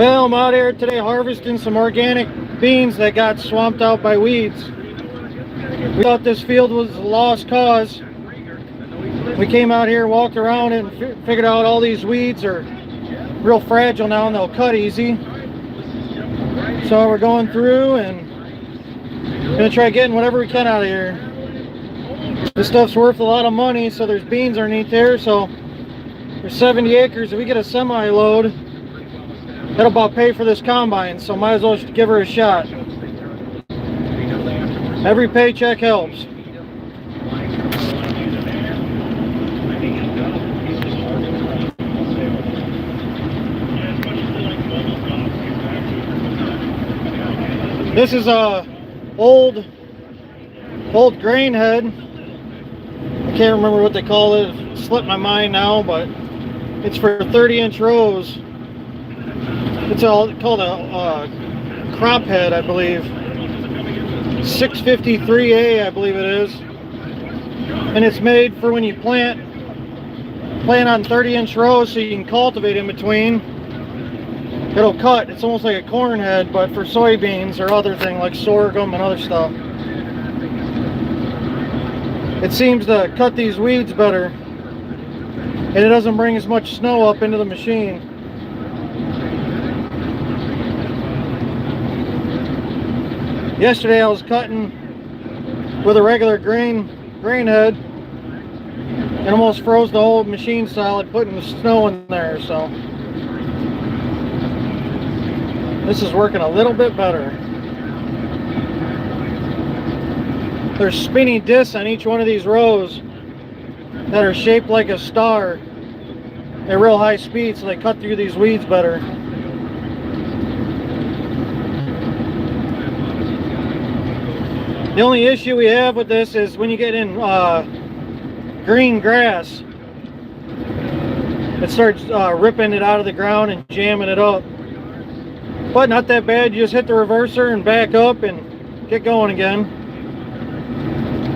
Well, I'm out here today harvesting some organic beans that got swamped out by weeds. We thought this field was a lost cause. We came out here, walked around it, and figured out all these weeds are real fragile now and they'll cut easy. So we're going through and gonna try getting whatever we can out of here. This stuff's worth a lot of money, so there's beans underneath there. So there's 70 acres. If we get a semi-load, that'll about pay for this combine, so might as well give her a shot. Every paycheck helps. This is a old grain head. I can't remember what they call it. It slipped my mind now, but it's for 30-inch rows. It's called a crop head, I believe. 653A, I believe it is. And it's made for when you plant on 30-inch rows so you can cultivate in between. It'll cut. It's almost like a corn head, but for soybeans or other things like sorghum and other stuff. It seems to cut these weeds better, and it doesn't bring as much snow up into the machine. Yesterday I was cutting with a regular grain head and almost froze the whole machine solid putting the snow in there, so this is working a little bit better. There's spinny discs on each one of these rows that are shaped like a star at real high speed, so they cut through these weeds better. The only issue we have with this is when you get in green grass, it starts ripping it out of the ground and jamming it up. But not that bad. You just hit the reverser and back up and get going again.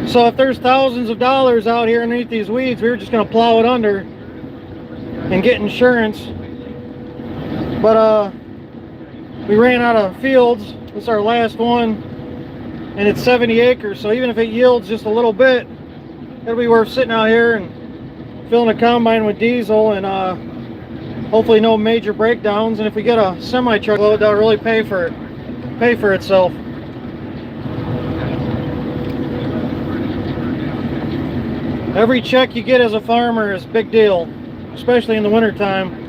So if there's thousands of dollars out here underneath these weeds, we were just going to plow it under and get insurance. But we ran out of fields. This is our last one, and it's 70 acres, so even if it yields just a little bit, it'll be worth sitting out here and filling a combine with diesel, and hopefully no major breakdowns. And if we get a semi truckload, that'll really pay for itself. Every check you get as a farmer is a big deal, especially in the winter time.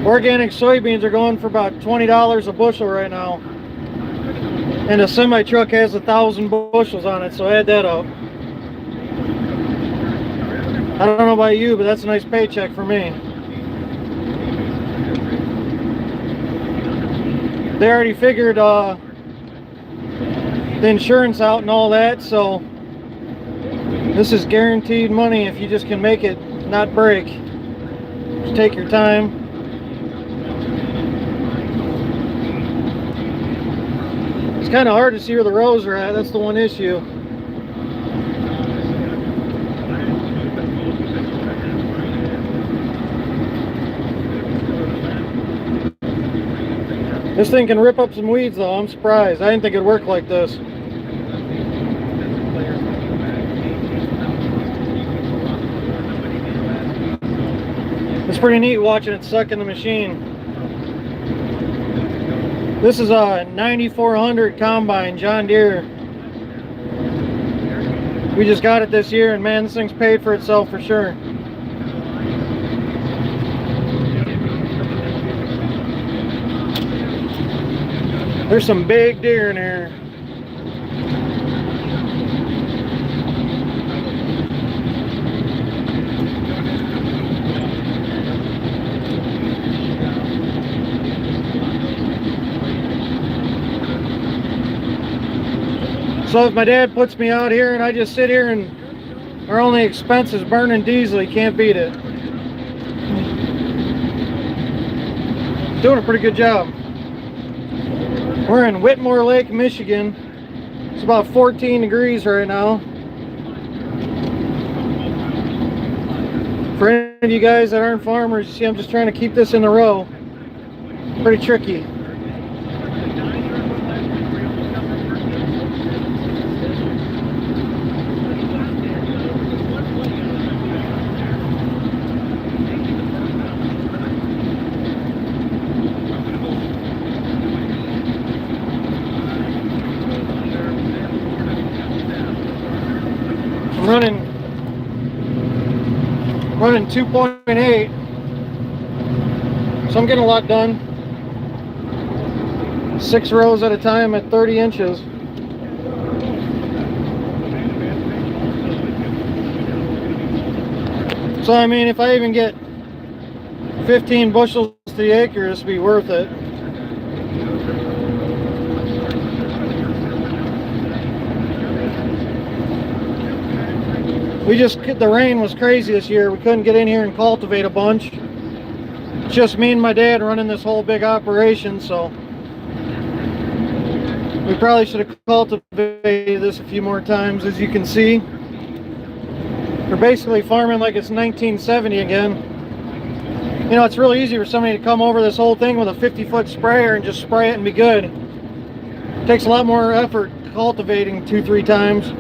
Organic soybeans are going for about $20 a bushel right now, and a semi truck has 1,000 bushels on it, so add that up. I don't know about you, but that's a nice paycheck for me. They already figured the insurance out and all that, so this is guaranteed money if you just can make it not break. Just take your time. It's kind of hard to see where the rows are at. That's the one issue. This thing can rip up some weeds though. I'm surprised. I didn't think it'd work like this. It's pretty neat watching it suck in the machine. This is a 9400 combine, John Deere. We just got it this year, and man, this thing's paid for itself for sure. There's some big deer in here. So if my dad puts me out here and I just sit here and our only expense is burning diesel, he can't beat it. Doing a pretty good job. We're in Whitmore Lake, Michigan. It's about 14 degrees right now. For of you guys that aren't farmers, you see I'm just trying to keep this in a row. Pretty tricky. I'm running 2.8, so I'm getting a lot done. 6 rows at a time at 30 inches. So I mean, if I even get 15 bushels to the acre, this would be worth it. The rain was crazy this year. We couldn't get in here and cultivate a bunch. It's just me and my dad running this whole big operation, so we probably should have cultivated this a few more times. As you can see, we're basically farming like it's 1970 again. You know, it's really easy for somebody to come over this whole thing with a 50-foot sprayer and just spray it and be good. It takes a lot more effort cultivating 2-3 times.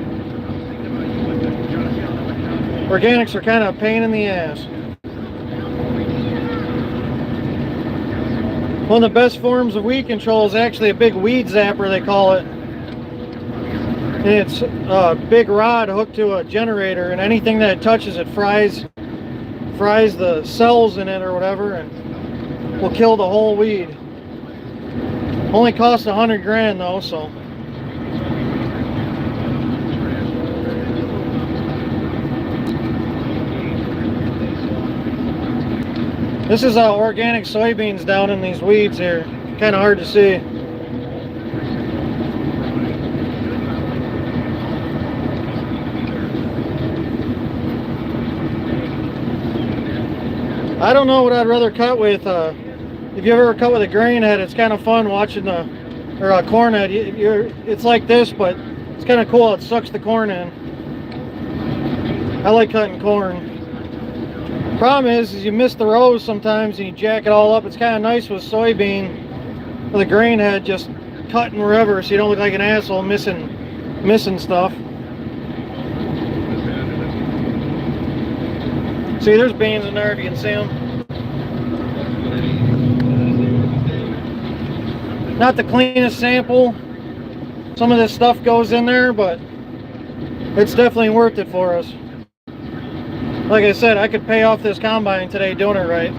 Organics are kind of a pain in the ass. One of the best forms of weed control is actually a big weed zapper, they call it. And it's a big rod hooked to a generator, and anything that it touches, it fries the cells in it or whatever, and will kill the whole weed. Only costs 100 grand though, so. This is organic soybeans down in these weeds here. Kind of hard to see. I don't know what I'd rather cut with. If you ever cut with a grain head, it's kind of fun watching or a corn head. It's like this, but it's kind of cool. It sucks the corn in. I like cutting corn. Problem is you miss the rows sometimes and you jack it all up. It's kind of nice with soybean with a grain head, just cutting wherever, so you don't look like an asshole missing stuff. See, there's beans in there if you can see them. Not the cleanest sample. Some of this stuff goes in there, but it's definitely worth it for us. Like I said, I could pay off this combine today doing it right.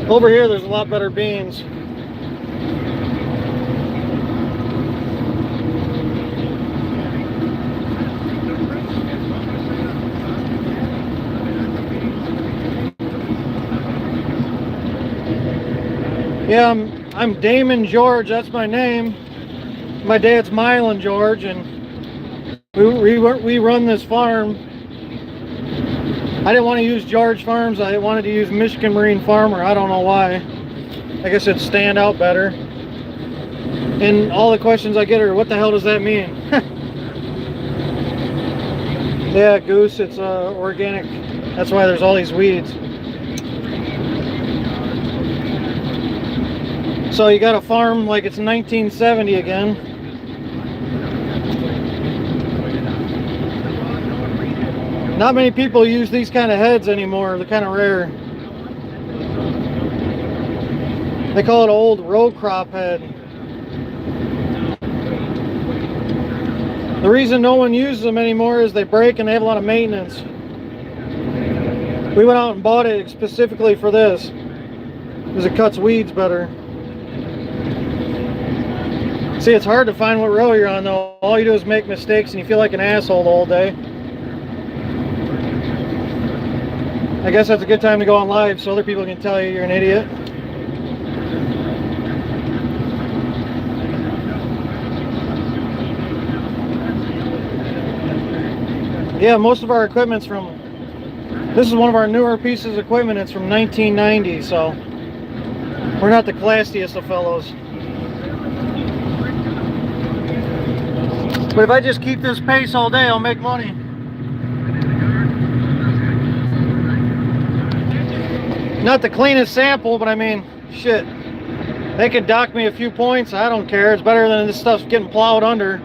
Over here, there's a lot better beans. Yeah, I'm Damon George, that's my name. My dad's Mylan George, and we run this farm. I didn't want to use George Farms, I wanted to use Michigan Marine Farmer. I don't know why. I guess it'd stand out better. And all the questions I get are, what the hell does that mean? Yeah, goose, it's organic. That's why there's all these weeds. So you got a farm like it's 1970 again. Not many people use these kind of heads anymore. They're kind of rare. They call it old row crop head. The reason no one uses them anymore is they break and they have a lot of maintenance. We went out and bought it specifically for this, because it cuts weeds better. See, it's hard to find what row you're on though. All you do is make mistakes and you feel like an asshole the whole day. I guess that's a good time to go on live so other people can tell you you're an idiot. Yeah, most of our equipment's from, this is one of our newer pieces of equipment. It's from 1990, so we're not the classiest of fellows. But if I just keep this pace all day, I'll make money. Not the cleanest sample, but I mean, shit. They could dock me a few points. I don't care. It's better than this stuff's getting plowed under.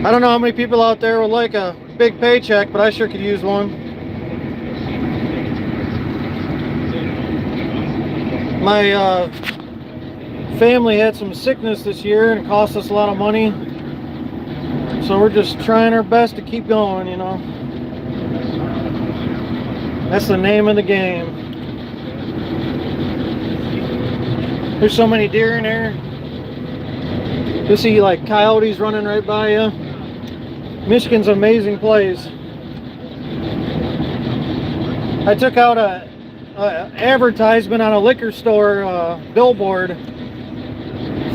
I don't know how many people out there would like a big paycheck, but I sure could use one. My family had some sickness this year and it cost us a lot of money. So we're just trying our best to keep going, you know. That's the name of the game. There's so many deer in there. You see like coyotes running right by you. Michigan's an amazing place. I took out a advertisement on a liquor store billboard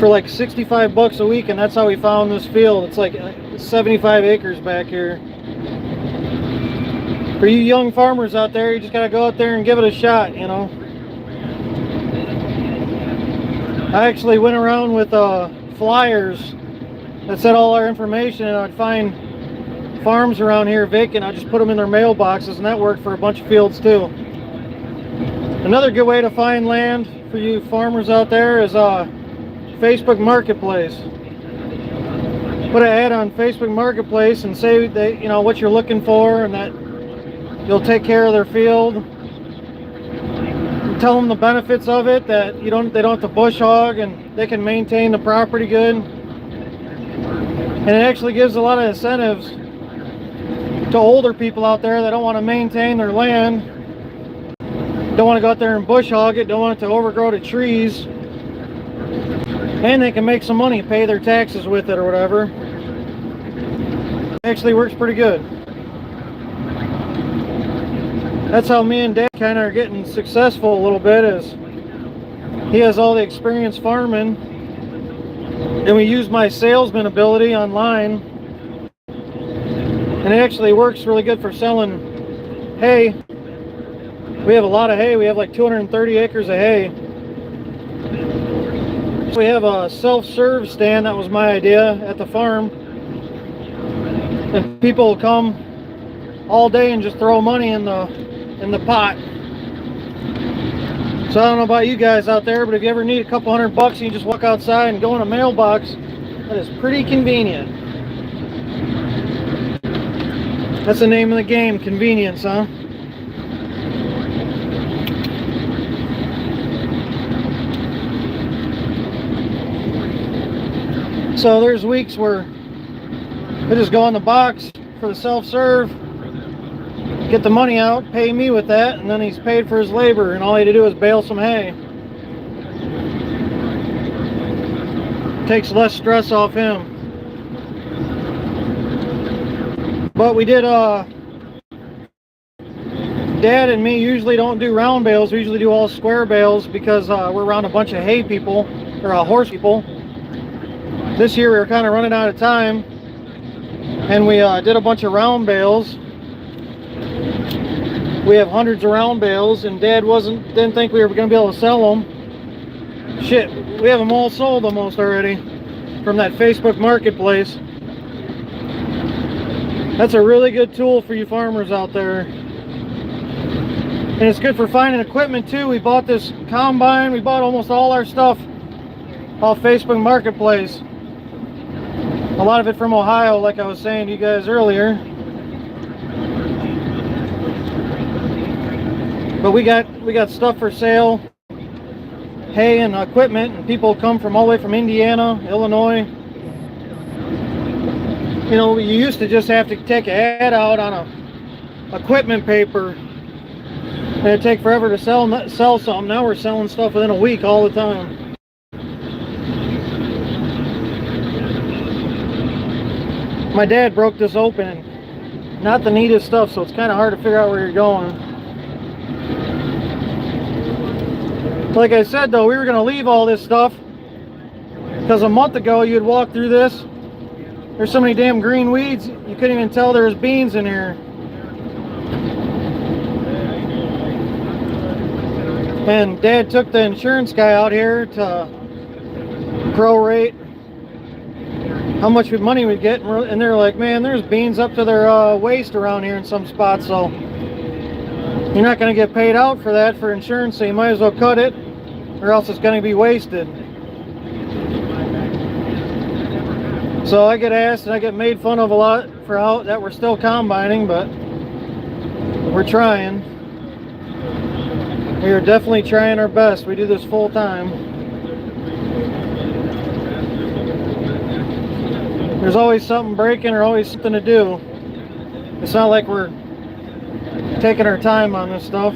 for like 65 bucks a week, and that's how we found this field. It's like 75 acres back here. For you young farmers out there, you just gotta go out there and give it a shot, you know. I actually went around with flyers that said all our information, and I'd find farms around here vacant. I'd just put them in their mailboxes, and that worked for a bunch of fields too. Another good way to find land for you farmers out there is Facebook Marketplace. Put an ad on Facebook Marketplace and say that, you know, what you're looking for and that you'll take care of their field. Tell them the benefits of it, that they don't have to bush hog and they can maintain the property good. And it actually gives a lot of incentives to older people out there that don't want to maintain their land, don't want to go out there and bush hog it, don't want it to overgrow to trees, and they can make some money, pay their taxes with it or whatever. It actually works pretty good. That's how me and Dad kind of are getting successful a little bit, is he has all the experience farming and we use my salesman ability online, and it actually works really good for selling hay. We have a lot of hay. We have like 230 acres of hay. We have a self-serve stand. That was my idea at the farm, and people will come all day and just throw money in the pot. So I don't know about you guys out there, but if you ever need a couple $100 and you just walk outside and go in a mailbox, that is pretty convenient. That's the name of the game, convenience, huh? So there's weeks where they just go in the box for the self-serve, get the money out, pay me with that, and then he's paid for his labor, and all he had to do is bale some hay. Takes less stress off him. But we did, Dad and me usually don't do round bales. We usually do all square bales because we're around a bunch of hay people, or horse people. This year we were kind of running out of time, and we did a bunch of round bales. We have hundreds of round bales, and Dad didn't think we were going to be able to sell them. Shit, we have them all sold almost already from that Facebook Marketplace. That's a really good tool for you farmers out there. And it's good for finding equipment too. We bought this combine. We bought almost all our stuff off Facebook Marketplace. A lot of it from Ohio, like I was saying to you guys earlier. But we got stuff for sale, hay and equipment, and people come from all the way from Indiana, Illinois. You know, you used to just have to take an ad out on a equipment paper, and it'd take forever to sell something. Now we're selling stuff within a week all the time. My dad broke this open, and not the neatest stuff, so it's kind of hard to figure out where you're going. Like I said though, we were going to leave all this stuff because a month ago you'd walk through this. There's so many damn green weeds, you couldn't even tell there was beans in here. And Dad took the insurance guy out here to prorate how much money we get, and they're like, man, there's beans up to their waist around here in some spots, so you're not going to get paid out for that for insurance, so you might as well cut it, or else it's going to be wasted. So I get asked and I get made fun of a lot for how that we're still combining, but we're trying. We are definitely trying our best. We do this full time. There's always something breaking or always something to do. It's not like we're taking our time on this stuff.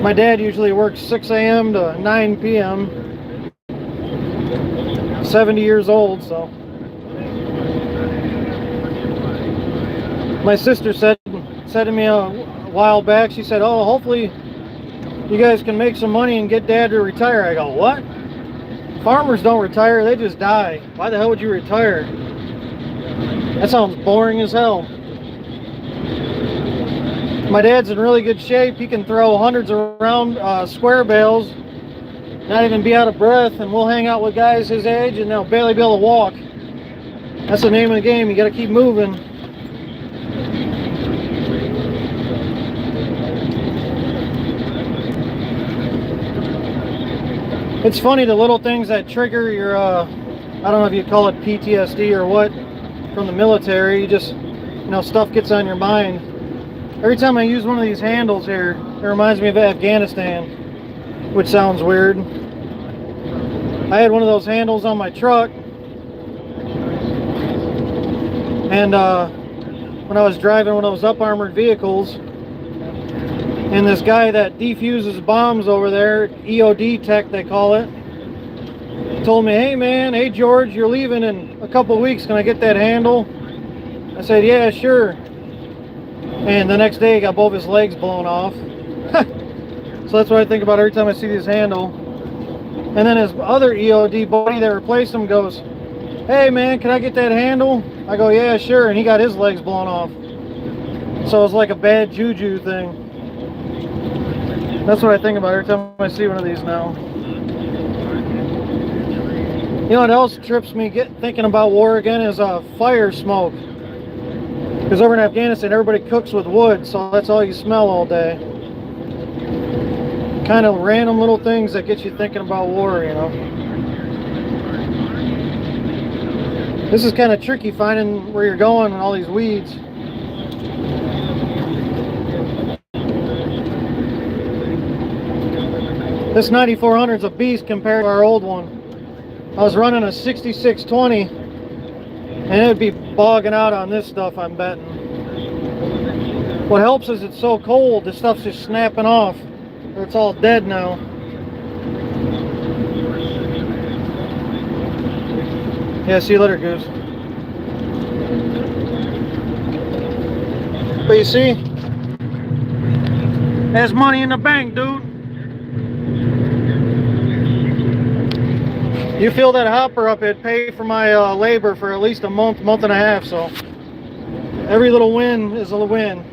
My dad usually works 6 a.m. to 9 p.m. 70 years old, so. My sister said to me a while back, she said, oh, hopefully you guys can make some money and get dad to retire. I go, what? Farmers don't retire, they just die. Why the hell would you retire? That sounds boring as hell. My dad's in really good shape. He can throw hundreds around square bales, not even be out of breath, and we'll hang out with guys his age and they'll barely be able to walk. That's the name of the game. You got to keep moving. It's funny, the little things that trigger your, I don't know if you call it PTSD or what, from the military. You just, stuff gets on your mind. Every time I use one of these handles here, it reminds me of Afghanistan, which sounds weird. I had one of those handles on my truck, and when I was driving one of those up-armored vehicles, and this guy that defuses bombs over there, EOD tech they call it, told me, hey George, you're leaving in a couple of weeks, can I get that handle? I said, yeah, sure. And the next day he got both his legs blown off. So that's what I think about every time I see this handle. And then his other EOD buddy that replaced him goes, hey man, can I get that handle? I go, yeah, sure. And he got his legs blown off. So it's like a bad juju thing. That's what I think about every time I see one of these now. You know what else trips me thinking about war again is fire smoke. Because over in Afghanistan, everybody cooks with wood, so that's all you smell all day. Kind of random little things that get you thinking about war, This is kind of tricky, finding where you're going and all these weeds. This 9400 is a beast compared to our old one. I was running a 6620 and it would be bogging out on this stuff, I'm betting. What helps is it's so cold, this stuff's just snapping off. Or it's all dead now. Yeah, see you later, Goose. But you see, there's money in the bank, dude. You fill that hopper up, it'd pay for my labor for at least a month and a half, so every little win is a win.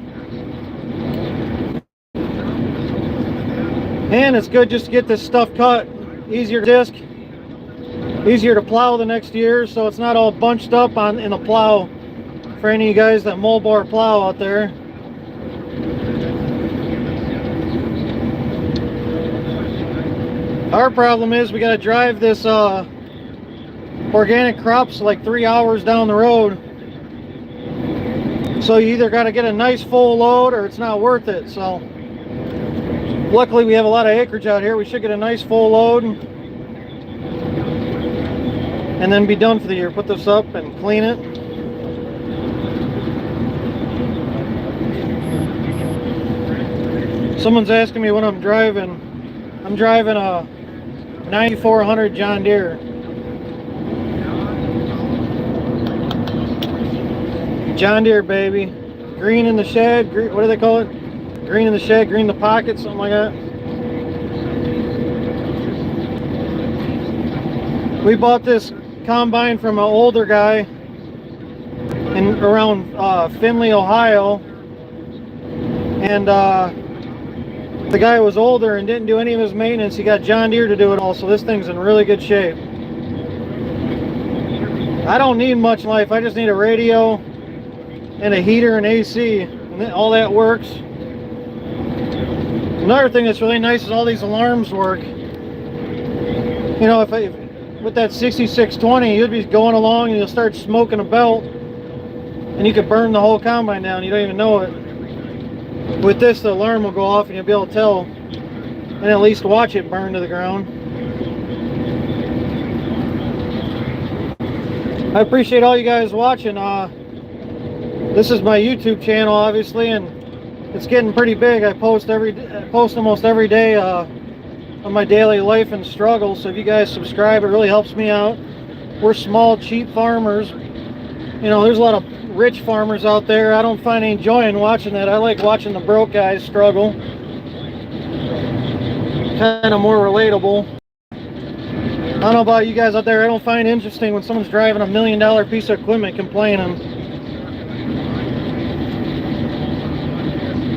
And it's good just to get this stuff cut. Easier to disc, easier to plow the next year, so it's not all bunched up in the plow for any of you guys that mow-bar plow out there. Our problem is we got to drive this organic crops like 3 hours down the road. So you either got to get a nice full load or it's not worth it. So luckily we have a lot of acreage out here. We should get a nice full load and then be done for the year. Put this up and clean it. Someone's asking me what I'm driving. I'm driving a 9400 John Deere. John Deere, baby. Green in the shed. What do they call it? Green in the shed, green in the pocket, something like that. We bought this combine from an older guy around Findlay, Ohio. And The guy was older and didn't do any of his maintenance. He got John Deere to do it all, so this thing's in really good shape. I don't need much in life. I just need a radio and a heater and AC, and all that works. Another thing that's really nice is all these alarms work. You know, with that 6620, you'd be going along and you'll start smoking a belt, and you could burn the whole combine down. You don't even know it. With this, the alarm will go off and you'll be able to tell, and at least watch it burn to the ground. I appreciate all you guys watching. This is my YouTube channel, obviously, and it's getting pretty big. I post almost every day on my daily life and struggles. So if you guys subscribe, it really helps me out. We're small, cheap farmers. You know, there's a lot of rich farmers out there. I don't find any joy in watching that. I like watching the broke guys struggle. Kind of more relatable. I don't know about you guys out there. I don't find it interesting when someone's driving $1 million piece of equipment complaining.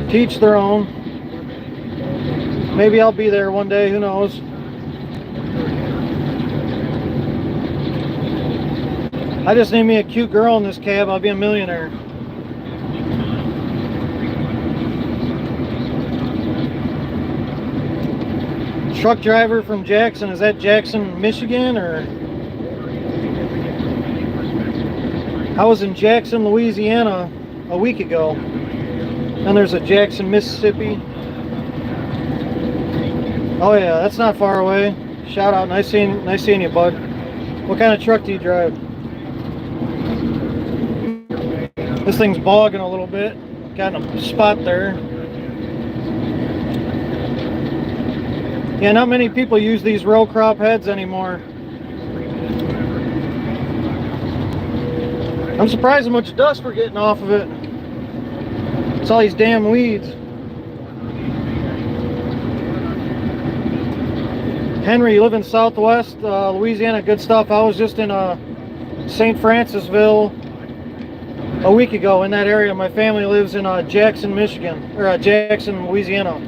Teach their own. Maybe I'll be there one day, who knows. I just need me a cute girl in this cab, I'll be a millionaire. Truck driver from Jackson, is that Jackson, Michigan, or? I was in Jackson, Louisiana a week ago. And there's a Jackson, Mississippi. Oh yeah, that's not far away. Shout out, nice seeing you, bud. What kind of truck do you drive? This thing's bogging a little bit. Got a spot there. Yeah, not many people use these row crop heads anymore. I'm surprised how much dust we're getting off of it. It's all these damn weeds. Henry, you live in Southwest Louisiana, good stuff. I was just in St. Francisville a week ago in that area. My family lives in Jackson, Michigan, or Jackson, Louisiana.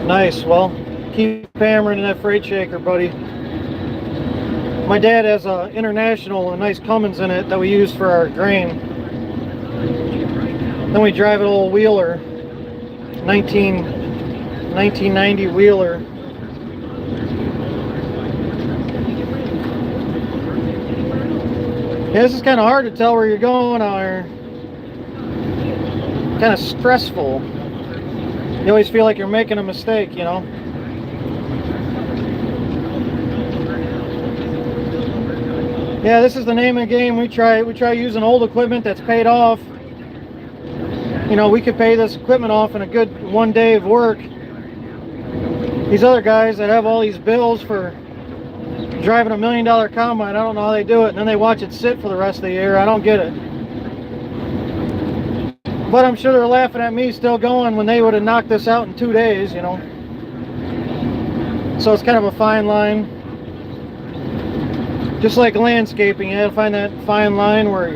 Nice. Well, keep hammering in that freight shaker, buddy. My dad has a International, a nice Cummins in it that we use for our grain. Then we drive an old Wheeler, 1990 Wheeler. Yeah, this is kind of hard to tell where you're going out here. Kind of stressful. You always feel like you're making a mistake, you know. Yeah, this is the name of the game. We try using old equipment that's paid off. You know, we could pay this equipment off in a good one day of work. These other guys that have all these bills for driving $1 million combine, I don't know how they do it, and then they watch it sit for the rest of the year. I don't get it. But I'm sure they're laughing at me still going when they would have knocked this out in 2 days, you know. So it's kind of a fine line. Just like landscaping, you gotta find that fine line where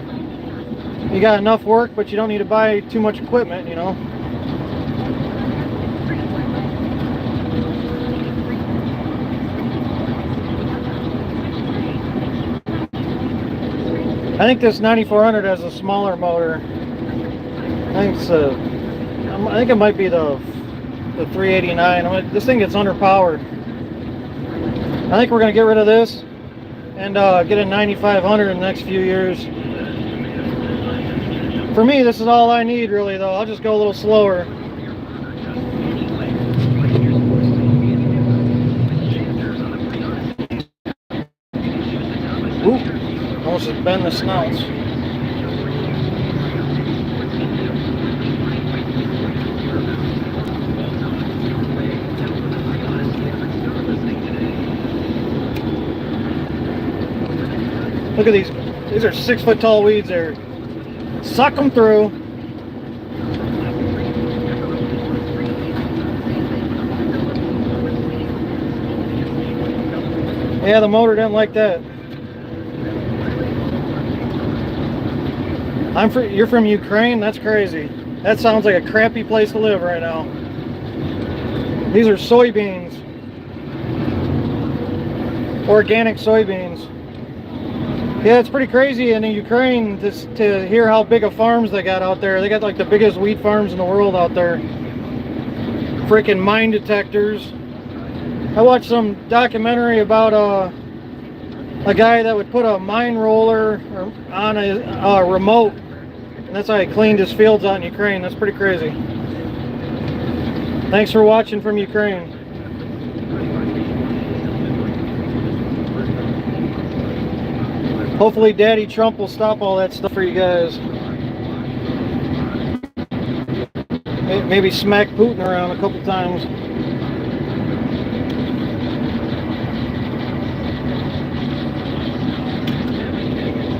you got enough work, but you don't need to buy too much equipment, you know. I think this 9400 has a smaller motor. I think it might be the 389. This thing gets underpowered. I think we're gonna get rid of this and get a 9500 in the next few years. For me, this is all I need, really, though. I'll just go a little slower. Oop, almost just bend the snouts. Look at these. These are 6 foot tall weeds there. Suck them through. Yeah, the motor didn't like that. You're from Ukraine? That's crazy. That sounds like a crappy place to live right now. These are soybeans. Organic soybeans. Yeah, it's pretty crazy in Ukraine to hear how big of farms they got out there. They got like the biggest wheat farms in the world out there. Freaking mine detectors. I watched some documentary about a guy that would put a mine roller on a remote, and that's how he cleaned his fields out in Ukraine. That's pretty crazy. Thanks for watching from Ukraine. Hopefully Daddy Trump will stop all that stuff for you guys. Maybe smack Putin around a couple times.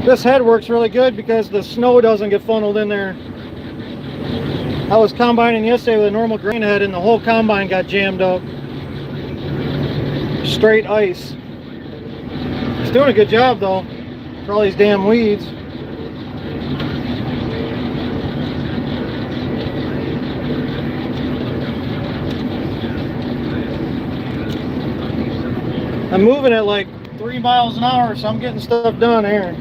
This head works really good because the snow doesn't get funneled in there. I was combining yesterday with a normal grain head and the whole combine got jammed up. Straight ice. It's doing a good job though, for all these damn weeds. I'm moving at like 3 miles an hour, so I'm getting stuff done here.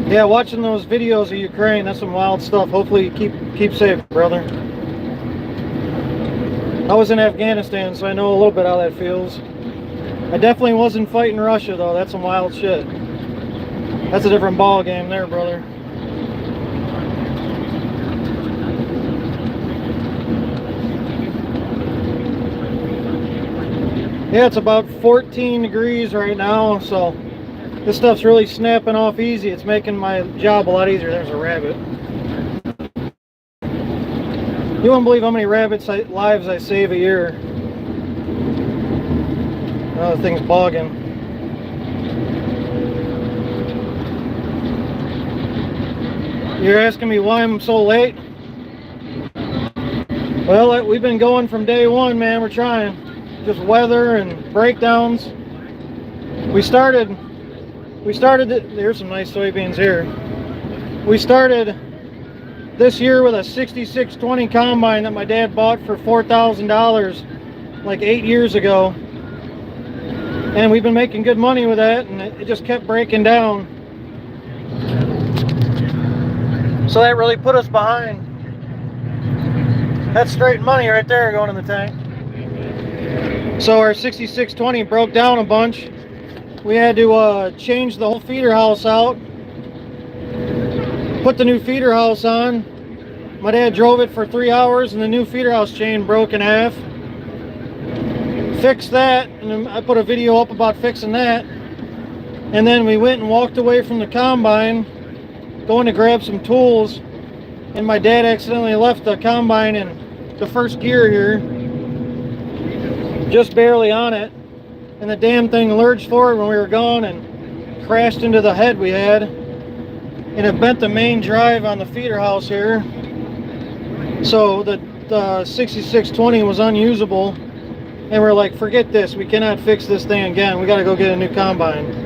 Yeah, watching those videos of Ukraine, that's some wild stuff. Hopefully you keep safe, brother. I was in Afghanistan, so I know a little bit how that feels. I definitely wasn't fighting Russia, though. That's some wild shit. That's a different ball game there, brother. Yeah, it's about 14 degrees right now, so this stuff's really snapping off easy. It's making my job a lot easier. There's a rabbit. You won't believe how many rabbits lives I save a year. Oh, the thing's bogging. You're asking me why I'm so late? Well, we've been going from day one, man. We're trying. Just weather and breakdowns. We started, there's some nice soybeans here. We started this year with a 6620 combine that my dad bought for $4,000 like 8 years ago. And we've been making good money with that, and it just kept breaking down. So that really put us behind. That's straight money right there going in the tank. So our 6620 broke down a bunch. We had to change the whole feeder house out. Put the new feeder house on. My dad drove it for 3 hours and the new feeder house chain broke in half. Fixed that, and I put a video up about fixing that. And then we went and walked away from the combine, going to grab some tools, and my dad accidentally left the combine in the first gear here, just barely on it, and the damn thing lurched forward when we were gone and crashed into the head we had, and it bent the main drive on the feeder house here. So the 6620 was unusable, and we're like, forget this, we cannot fix this thing again, we got to go get a new combine.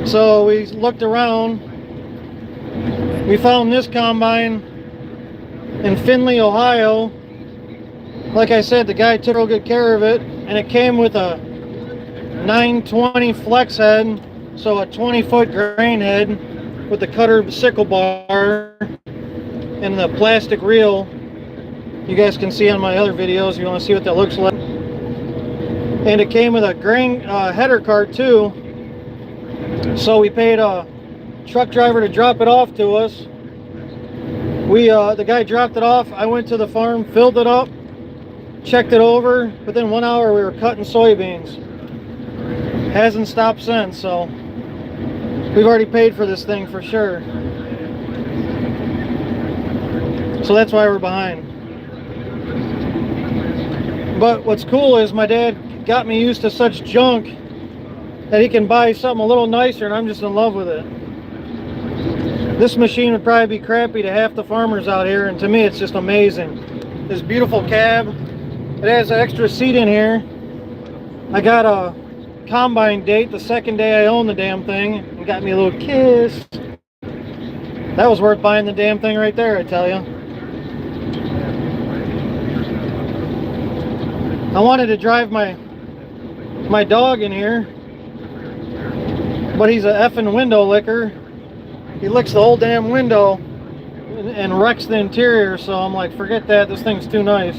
So we looked around. We found this combine in Findlay, Ohio. Like I said, the guy took real good care of it, and it came with a 920 flex head, so a 20-foot grain head with the cutter sickle bar and the plastic reel. You guys can see on my other videos if you want to see what that looks like. And it came with a grain header cart too. So we paid a truck driver to drop it off to us. The guy dropped it off. I went to the farm, filled it up, checked it over. Within 1 hour, we were cutting soybeans. Hasn't stopped since, so we've already paid for this thing for sure. So that's why we're behind. But what's cool is my dad got me used to such junk that he can buy something a little nicer, and I'm just in love with it. This machine would probably be crappy to half the farmers out here, and to me it's just amazing. This beautiful cab. It has an extra seat in here. I got a combine date the second day I owned the damn thing, and got me a little kiss. That was worth buying the damn thing right there, I tell you. I wanted to drive my dog in here, but he's a effing window licker. He licks the whole damn window and wrecks the interior, so I'm like, forget that, this thing's too nice.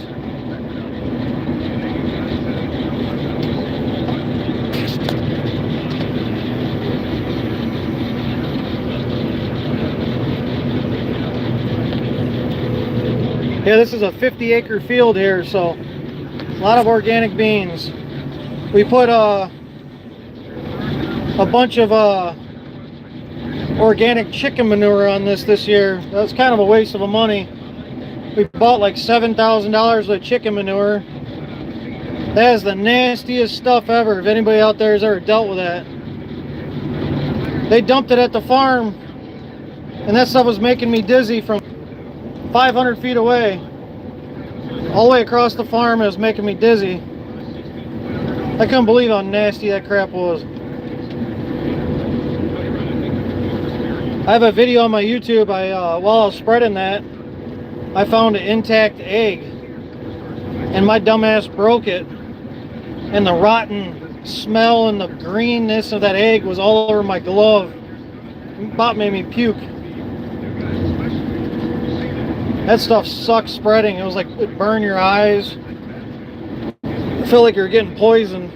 Yeah, this is a 50-acre field here, so a lot of organic beans. We put a bunch of organic chicken manure on this year. That was kind of a waste of money. We bought like $7,000 of chicken manure. That is the nastiest stuff ever, if anybody out there has ever dealt with that. They dumped it at the farm, and that stuff was making me dizzy from 500 feet away. All the way across the farm, it was making me dizzy. I couldn't believe how nasty that crap was. I have a video on my YouTube. While I was spreading that, I found an intact egg, and my dumbass broke it, and the rotten smell and the greenness of that egg was all over my glove. It about made me puke. That stuff sucks spreading. It was like it burned your eyes. I feel like you're getting poisoned.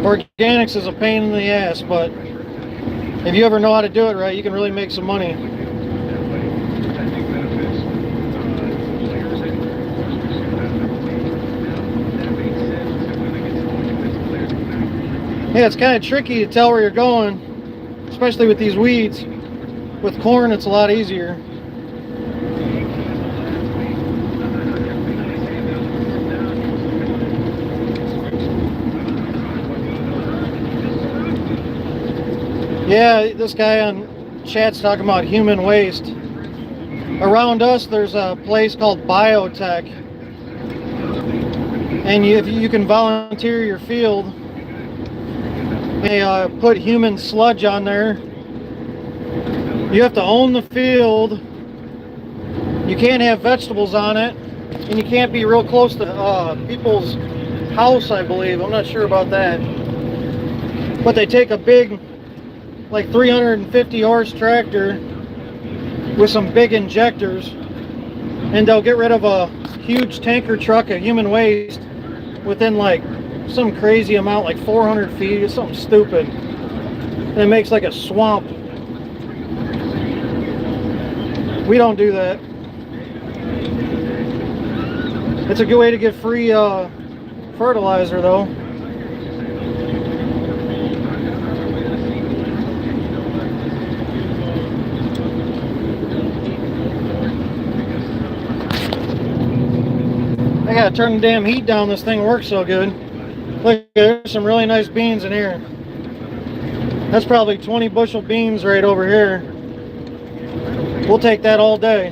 Organics is a pain in the ass, but if you ever know how to do it right, you can really make some money. Yeah, it's kind of tricky to tell where you're going, especially with these weeds. With corn, it's a lot easier. Yeah, this guy on chat's talking about human waste. Around us, there's a place called Biotech, and if you can volunteer your field. They put human sludge on there. You have to own the field. You can't have vegetables on it, and you can't be real close to people's house, I believe. I'm not sure about that. But they take a big, like 350 horse tractor with some big injectors, and they'll get rid of a huge tanker truck of human waste within like some crazy amount, like 400 feet. It's something stupid, and it makes like a swamp. We don't do that. It's a good way to get free fertilizer though. I gotta turn the damn heat down. This thing works so good. Look, there's some really nice beans in here. That's probably 20 bushel beans right over here. We'll take that all day.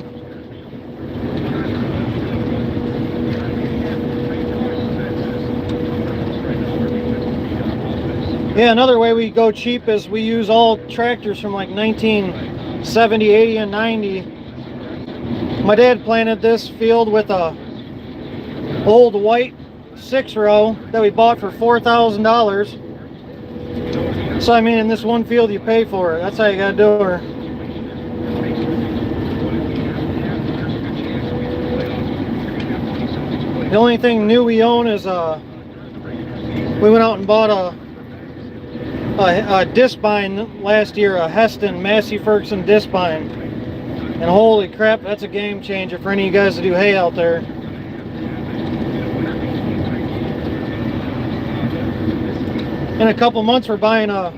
Yeah, another way we go cheap is we use all tractors from like 1970, 80, and 90. My dad planted this field with a old white 6-row that we bought for $4,000. So I mean, in this one field you pay for it. That's how you gotta do it. The only thing new we own is we went out and bought a disc bind last year, a Heston Massey Ferguson disc bind, and holy crap, that's a game changer for any of you guys that do hay out there. In a couple months we're buying a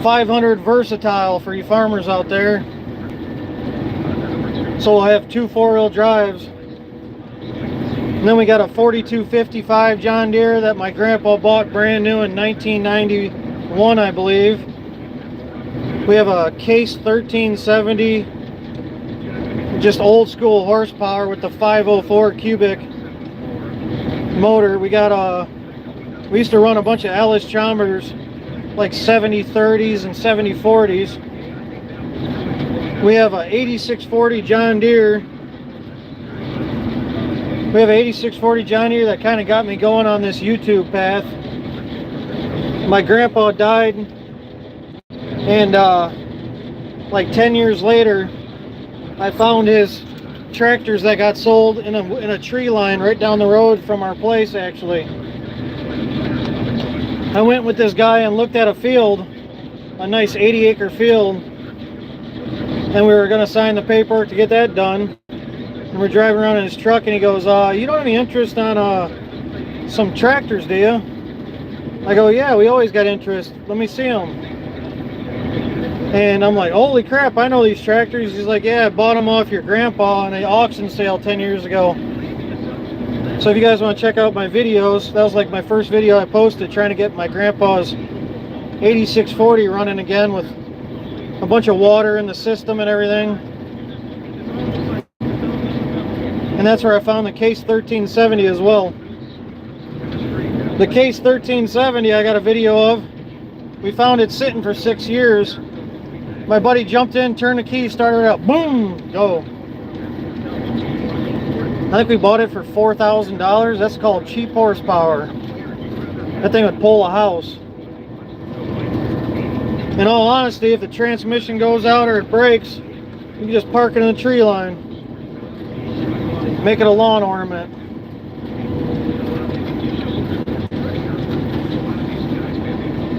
500 Versatile for you farmers out there, so we'll have 2 4-wheel drives. And then we got a 4255 John Deere that my grandpa bought brand new in 1991, I believe. We have a Case 1370, just old school horsepower with the 504 cubic motor. We used to run a bunch of Alice Chalmers, like 7030s and 7040s. We have a 8640 John Deere. We have an 8640 John Deere that kind of got me going on this YouTube path. My grandpa died, and like 10 years later, I found his tractors that got sold in a tree line right down the road from our place, actually. I went with this guy and looked at a field, a nice 80-acre field, and we were going to sign the paperwork to get that done. And we're driving around in his truck, and he goes, you don't have any interest on some tractors, do you? I go, yeah, we always got interest. Let me see them. And I'm like, holy crap, I know these tractors. He's like, yeah, I bought them off your grandpa on an auction sale 10 years ago. So if you guys want to check out my videos, that was like my first video I posted, trying to get my grandpa's 8640 running again with a bunch of water in the system and everything. And that's where I found the Case 1370 as well. The Case 1370 I got a video of. We found it sitting for 6 years. My buddy jumped in, turned the key, started it up, boom, go. I think we bought it for $4,000. That's called cheap horsepower. That thing would pull a house. In all honesty, if the transmission goes out or it breaks, you can just park it in the tree line. Make it a lawn ornament.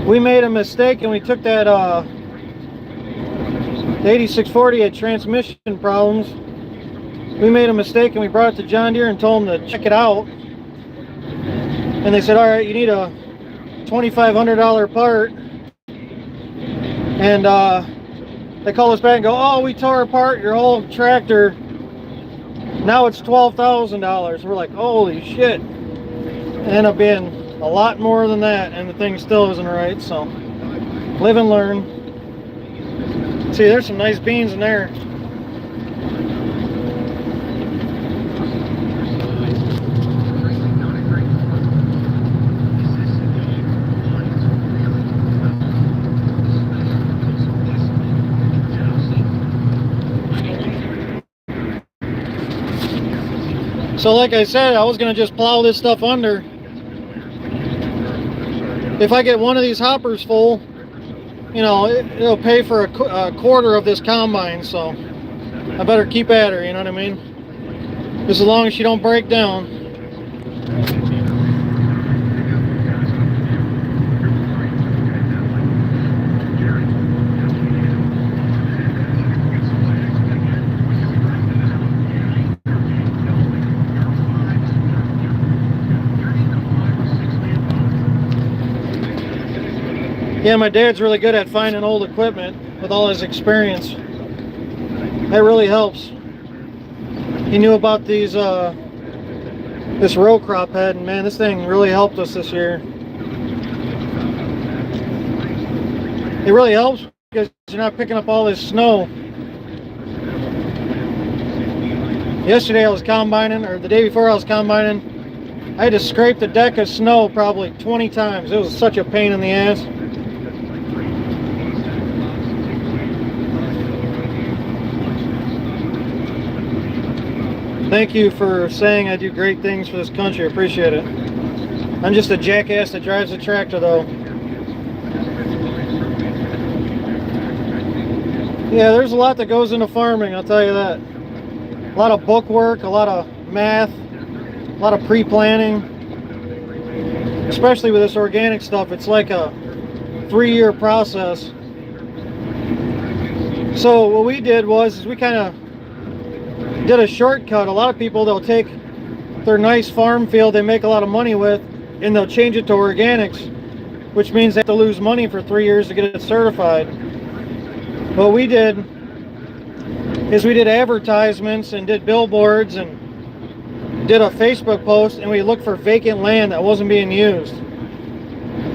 We made a mistake and we took that the 8640 had transmission problems. We made a mistake and we brought it to John Deere and told them to check it out. And they said, all right, you need a $2,500 part. And they called us back and go, oh, we tore apart your whole tractor. Now it's $12,000. We're like, holy shit. It ended up being a lot more than that, and the thing still isn't right. So live and learn. See, there's some nice beans in there. So like I said, I was going to just plow this stuff under. If I get one of these hoppers full, you know, it'll pay for a quarter of this combine, so I better keep at her, you know what I mean? Just as long as she don't break down. Yeah, my dad's really good at finding old equipment with all his experience. That really helps. He knew about these, this row crop head, and man, this thing really helped us this year. It really helps because you're not picking up all this snow. Yesterday I was combining, or the day before I was combining, I had to scrape the deck of snow probably 20 times. It was such a pain in the ass. Thank you for saying I do great things for this country. I appreciate it. I'm just a jackass that drives a tractor, though. Yeah, there's a lot that goes into farming, I'll tell you that. A lot of book work, a lot of math, a lot of pre-planning. Especially with this organic stuff, it's like a 3-year process. So what we did was we kind of did a shortcut. A lot of people, they'll take their nice farm field they make a lot of money with, and they'll change it to organics, which means they have to lose money for 3 years to get it certified. What we did is we did advertisements and did billboards and did a Facebook post and we looked for vacant land that wasn't being used.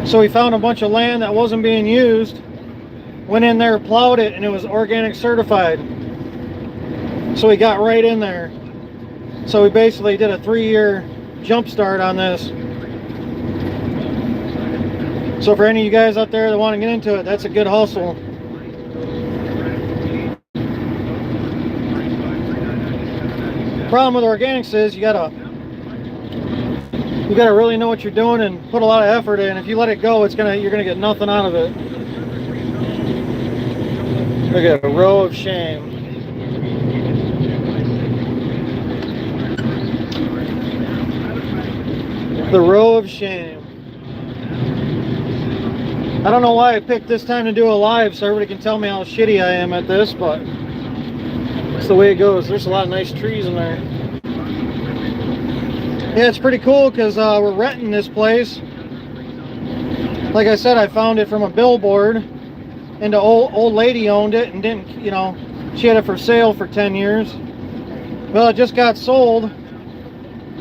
So we found a bunch of land that wasn't being used, went in there, plowed it, and it was organic certified. So we got right in there. So we basically did a 3-year jump start on this. So for any of you guys out there that want to get into it, that's a good hustle. Problem with organics is you gotta really know what you're doing and put a lot of effort in. If you let it go, you're gonna get nothing out of it. Look at a row of shame. The row of shame. I don't know why I picked this time to do a live so everybody can tell me how shitty I am at this, but it's the way it goes. There's a lot of nice trees in there. Yeah, it's pretty cool because we're renting this place. Like I said, I found it from a billboard, and the old lady owned it and didn't, you know, she had it for sale for 10 years. Well, it just got sold,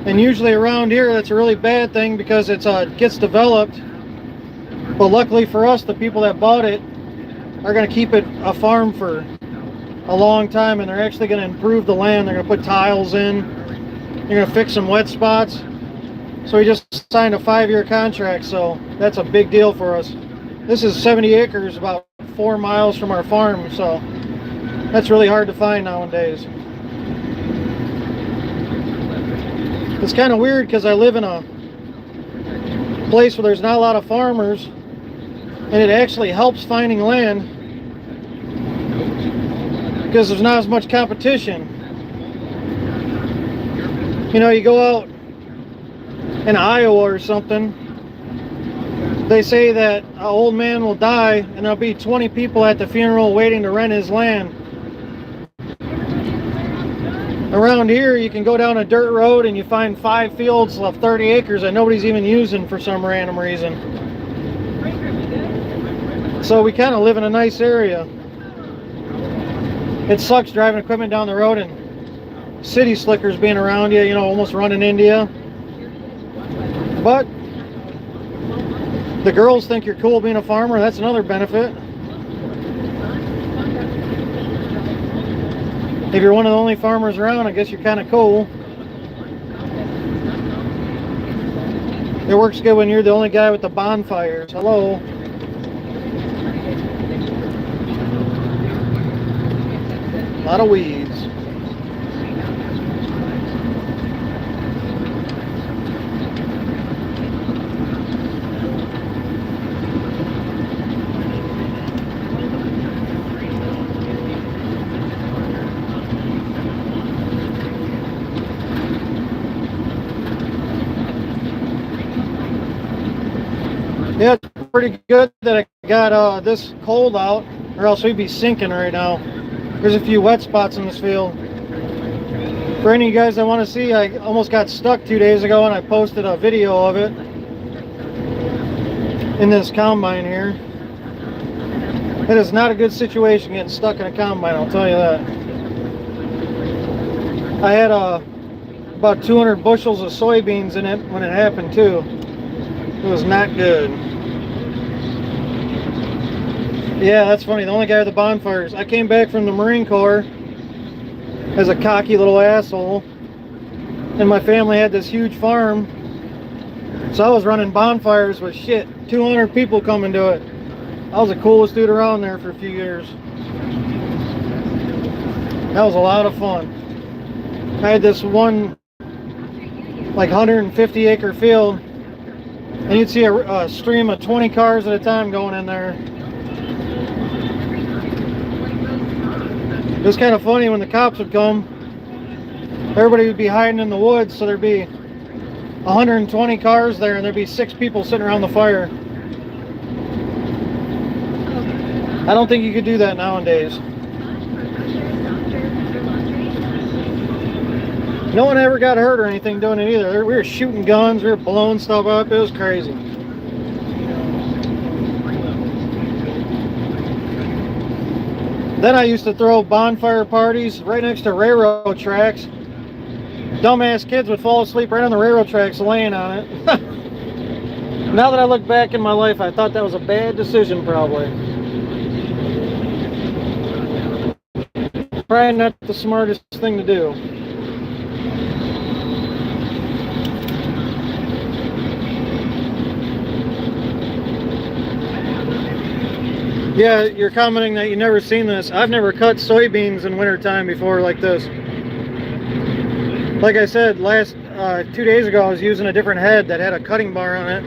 and usually around here that's a really bad thing because it gets developed. But luckily for us, the people that bought it are going to keep it a farm for a long time, and they're actually going to improve the land. They're going to put tiles in. They're going to fix some wet spots. So we just signed a 5-year contract, so that's a big deal for us. This is 70 acres, about 4 miles from our farm, so that's really hard to find nowadays. It's kind of weird because I live in a place where there's not a lot of farmers, and it actually helps finding land because there's not as much competition. You know, you go out in Iowa or something, they say that an old man will die and there'll be 20 people at the funeral waiting to rent his land. Around here, you can go down a dirt road and you find 5 fields of 30 acres that nobody's even using for some random reason. So we kind of live in a nice area. It sucks driving equipment down the road and city slickers being around you, you know, almost running into you. But the girls think you're cool being a farmer. That's another benefit. If you're one of the only farmers around, I guess you're kind of cool. It works good when you're the only guy with the bonfires. Hello. A lot of weeds. Yeah, it's pretty good that I got this cold out, or else we'd be sinking right now. There's a few wet spots in this field. For any of you guys that want to see, I almost got stuck 2 days ago and I posted a video of it in this combine here. It is not a good situation getting stuck in a combine, I'll tell you that. I had about 200 bushels of soybeans in it when it happened too. It was not good. Yeah, that's funny. The only guy with the bonfires. I came back from the Marine Corps as a cocky little asshole, and my family had this huge farm, so I was running bonfires with shit 200 people coming to it. I was the coolest dude around there for a few years. That was a lot of fun. I had this one like 150 acre field, and you'd see a stream of 20 cars at a time going in there. It was kind of funny when the cops would come. Everybody would be hiding in the woods, so there'd be 120 cars there, and there'd be 6 people sitting around the fire. I don't think you could do that nowadays. No one ever got hurt or anything doing it either. We were shooting guns, we were blowing stuff up. It was crazy. Then I used to throw bonfire parties right next to railroad tracks. dumbass kids would fall asleep right on the railroad tracks laying on it. Now that I look back in my life, I thought that was a bad decision, probably. Probably not the smartest thing to do. Yeah, you're commenting that you've never seen this. I've never cut soybeans in wintertime before like this. Like I said, 2 days ago I was using a different head that had a cutting bar on it.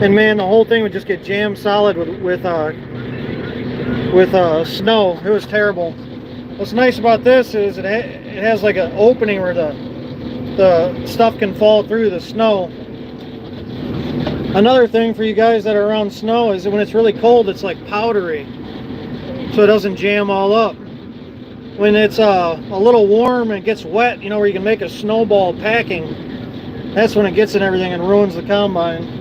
And man, the whole thing would just get jammed solid with snow. It was terrible. What's nice about this is it has like an opening where the stuff can fall through the snow. Another thing for you guys that are around snow is that when it's really cold, it's like powdery, so it doesn't jam all up. When it's a little warm and it gets wet, you know, where you can make a snowball packing, that's when it gets in everything and ruins the combine.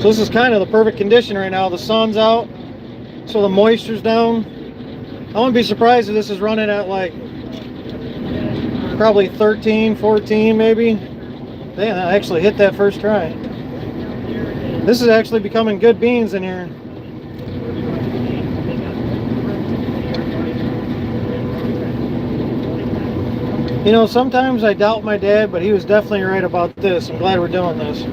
So this is kind of the perfect condition right now. The sun's out, so the moisture's down. I wouldn't be surprised if this is running at like probably 13, 14 maybe. Damn, I actually hit that first try. This is actually becoming good beans in here. You know, sometimes I doubt my dad, but he was definitely right about this. I'm glad we're doing this.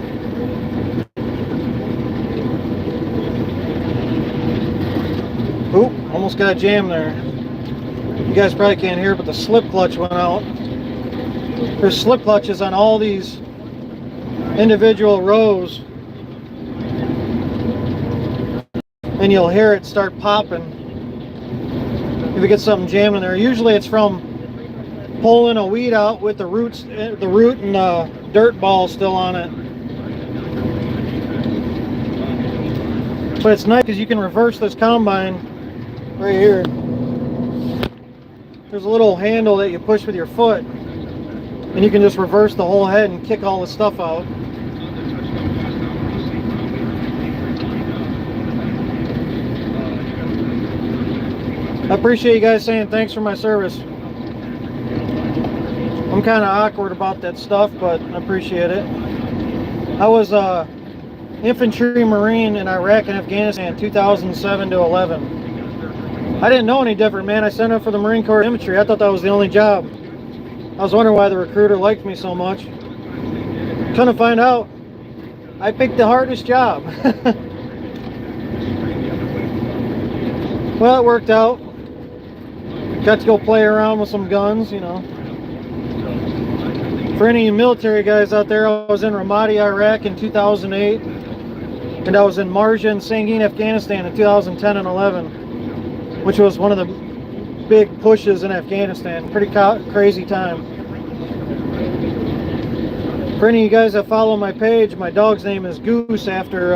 Oop, almost got a jam there. You guys probably can't hear it, but the slip clutch went out. There's slip clutches on all these individual rows, and you'll hear it start popping if you get something jammed in there. Usually it's from pulling a weed out with the root and dirt ball still on it. But it's nice because you can reverse this combine right here. There's a little handle that you push with your foot, and you can just reverse the whole head and kick all the stuff out. I appreciate you guys saying thanks for my service. I'm kind of awkward about that stuff, but I appreciate it. I was a infantry marine in Iraq and Afghanistan 2007 to 11. I didn't know any different, man. I signed up for the Marine Corps infantry. I thought that was the only job. I was wondering why the recruiter liked me so much. Couldn't find out, I picked the hardest job. Well, it worked out. Got to go play around with some guns, you know. For any military guys out there, I was in Ramadi, Iraq in 2008, and I was in Marja and Sangin, Afghanistan in 2010 and 11, which was one of the big pushes in Afghanistan. Pretty crazy time. For any of you guys that follow my page, my dog's name is Goose, after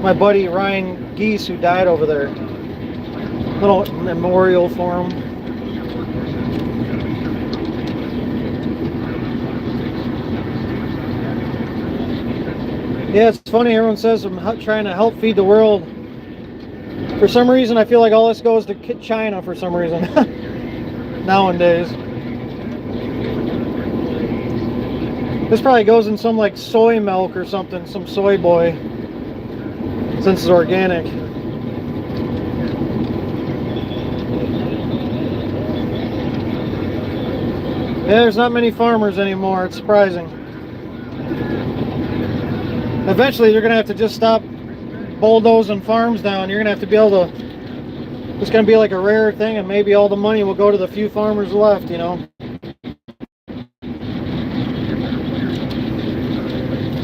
my buddy Ryan Geese, who died over there. Little memorial for him. Yeah, it's funny, everyone says I'm trying to help feed the world. For some reason, I feel like all this goes to China for some reason. Nowadays. This probably goes in some like soy milk or something, some soy boy, since it's organic. Yeah, there's not many farmers anymore. It's surprising. Eventually, you're going to have to just stop bulldozing farms down. You're going to have to be able to... It's going to be like a rare thing, and maybe all the money will go to the few farmers left, you know.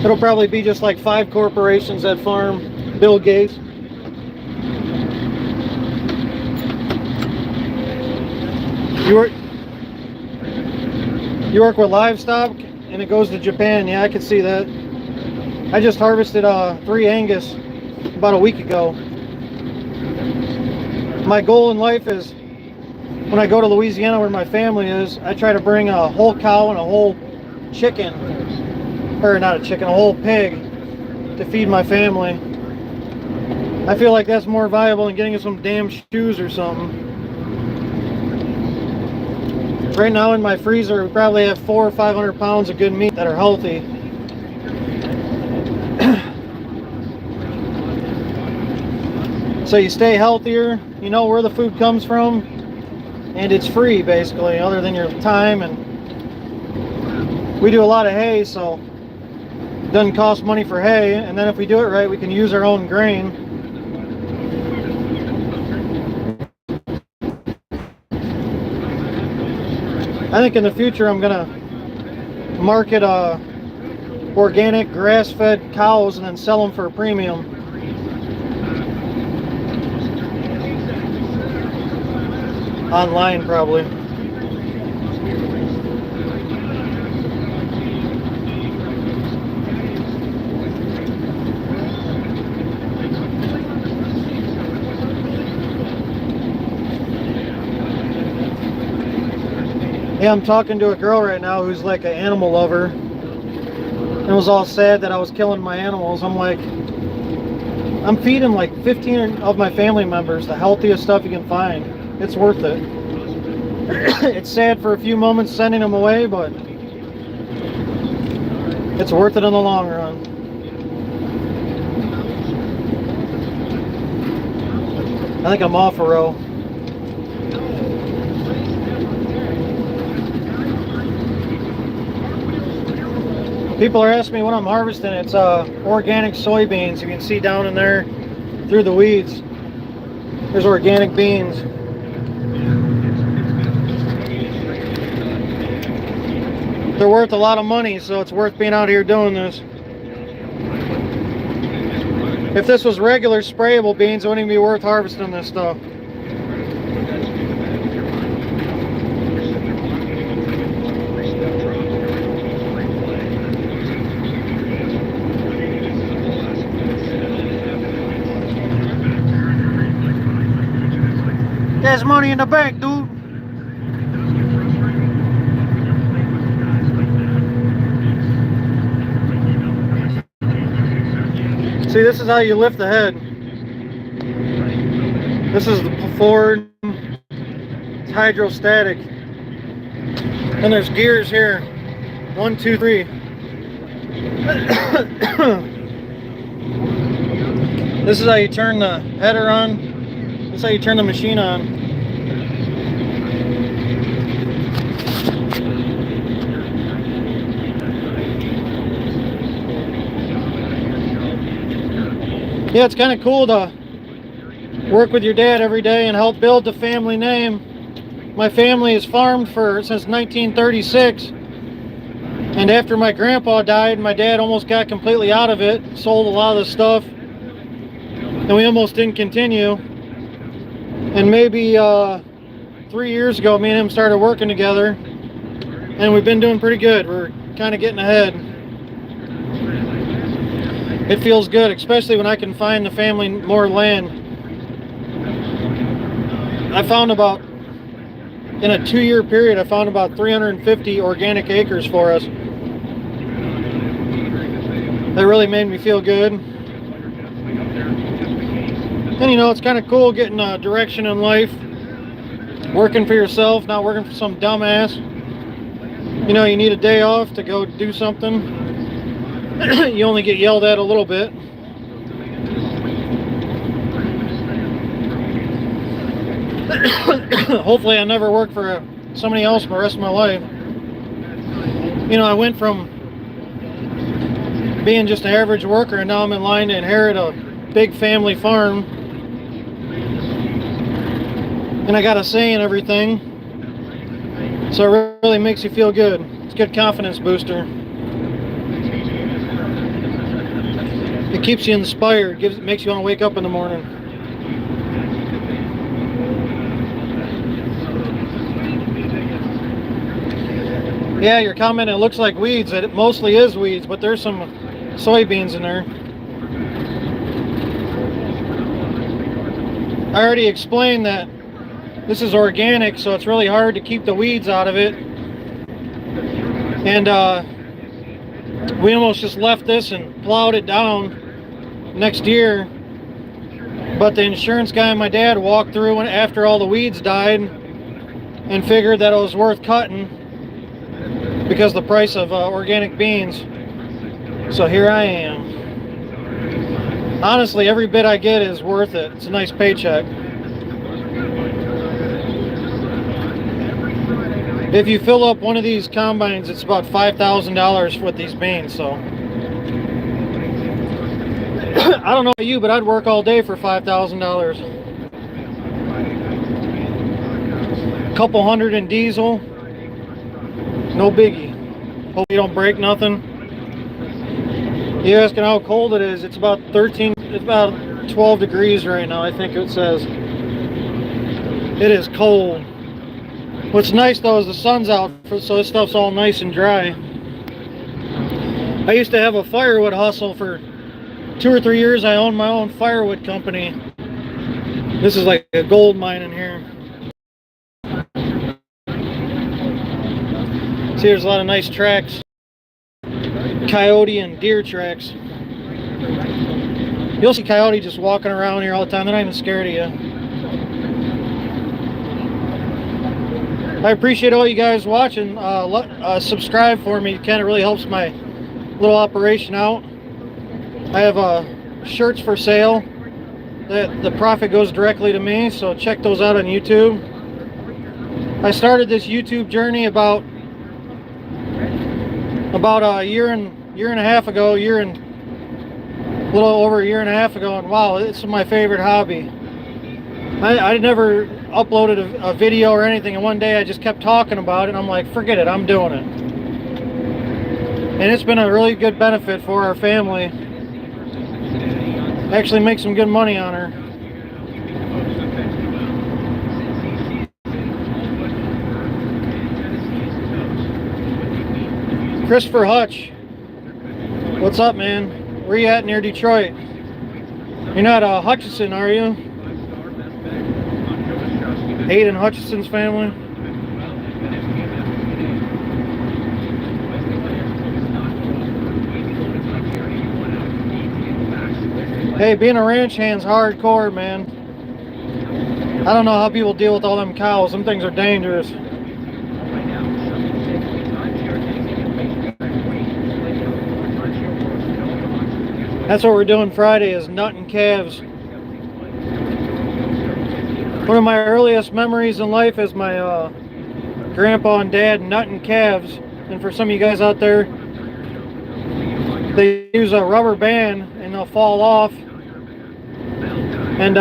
It'll probably be just like 5 corporations that farm. Bill Gates. You work with livestock and it goes to Japan. Yeah, I could see that. I just harvested 3 Angus about a week ago. My goal in life is, when I go to Louisiana where my family is, I try to bring a whole cow and a whole chicken, or not a chicken, a whole pig, to feed my family. I feel like that's more valuable than getting some damn shoes or something. Right now in my freezer, we probably have 400 or 500 pounds of good meat that are healthy. So you stay healthier, you know where the food comes from, and it's free basically, other than your time. And we do a lot of hay, so it doesn't cost money for hay. And then if we do it right, we can use our own grain. I think in the future I'm gonna market organic grass-fed cows and then sell them for a premium. Online probably. Yeah, I'm talking to a girl right now who's like an animal lover and was all sad that I was killing my animals. I'm like, I'm feeding like 15 of my family members the healthiest stuff you can find. It's worth it. It's sad for a few moments sending them away, but it's worth it in the long run. I think I'm off a row. People are asking me what I'm harvesting. It's organic soybeans. You can see down in there through the weeds. There's organic beans. They're worth a lot of money, so it's worth being out here doing this. If this was regular sprayable beans, it wouldn't even be worth harvesting this stuff. There's money in the bank, dude. See, this is how you lift the head. This is the forward. It's hydrostatic. And there's gears here. 1, 2, 3. This is how you turn the header on. This is how you turn the machine on. Yeah, it's kind of cool to work with your dad every day and help build the family name. My family has farmed since 1936, and after my grandpa died, my dad almost got completely out of it, sold a lot of the stuff, and we almost didn't continue. And maybe 3 years ago, me and him started working together, and we've been doing pretty good. We're kind of getting ahead. It feels good, especially when I can find the family more land. I found about, in a 2-year period, I found about 350 organic acres for us. That really made me feel good. And you know, it's kind of cool getting a direction in life. Working for yourself, not working for some dumbass. You know, you need a day off to go do something. You only get yelled at a little bit. Hopefully I never work for somebody else for the rest of my life. You know, I went from being just an average worker, and now I'm in line to inherit a big family farm. And I got a say in everything. So it really makes you feel good. It's a good confidence booster. It keeps you inspired, makes you want to wake up in the morning. Yeah, your comment, it looks like weeds. It mostly is weeds, but there's some soybeans in there. I already explained that this is organic, so it's really hard to keep the weeds out of it. And we almost just left this and plowed it down next year. But the insurance guy and my dad walked through after all the weeds died and figured that it was worth cutting because of the price of organic beans. So here I am. Honestly, every bit I get is worth it. It's a nice paycheck. If you fill up one of these combines, it's about $5,000 with these beans. So I don't know about you, but I'd work all day for $5,000. Couple hundred in diesel, no biggie. Hope you don't break nothing. You're asking how cold it is. It's about 12 degrees right now, I think it says. It is cold. What's nice though is the sun's out, so this stuff's all nice and dry. I used to have a firewood hustle for 2 or 3 years. I owned my own firewood company. This is like a gold mine in here. See, there's a lot of nice tracks. Coyote and deer tracks. You'll see coyote just walking around here all the time. They're not even scared of you. I appreciate all you guys watching. Subscribe for me. It kind of really helps my little operation out. I have shirts for sale. The profit goes directly to me, so check those out on YouTube. I started this YouTube journey about a year and a half ago, a little over a year and a half ago, and wow, it's my favorite hobby. I never uploaded a video or anything, and one day I just kept talking about it, and I'm like, forget it, I'm doing it. And it's been a really good benefit for our family. Actually make some good money on her. Christopher Hutch, what's up, man? Where you at near Detroit? You're not Hutchison, are you? Hayden Hutchison's family? Hey, being a ranch hand's hardcore, man. I don't know how people deal with all them cows. Them things are dangerous. That's what we're doing Friday, is nutting calves. One of my earliest memories in life is my grandpa and dad nutting calves. And for some of you guys out there, they use a rubber band and they'll fall off. And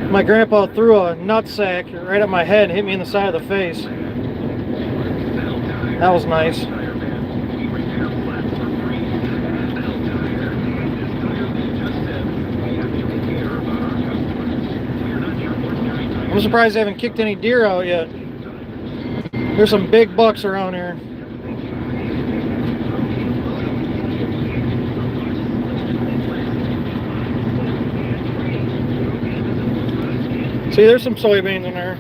my grandpa threw a nutsack right at my head and hit me in the side of the face. That was nice. I'm surprised they haven't kicked any deer out yet. There's some big bucks around here. See, there's some soybeans in there.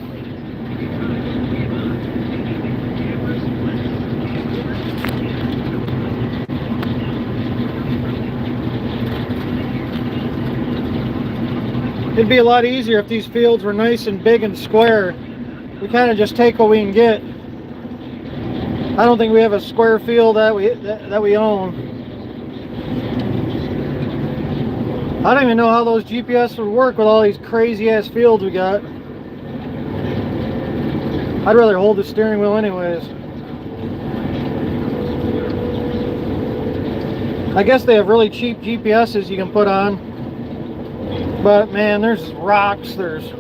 It'd be a lot easier if these fields were nice and big and square. We kind of just take what we can get. I don't think we have a square field that we own. I don't even know how those GPS would work with all these crazy ass fields we got. I'd rather hold the steering wheel anyways. I guess they have really cheap GPSs you can put on. But man, there's rocks, there's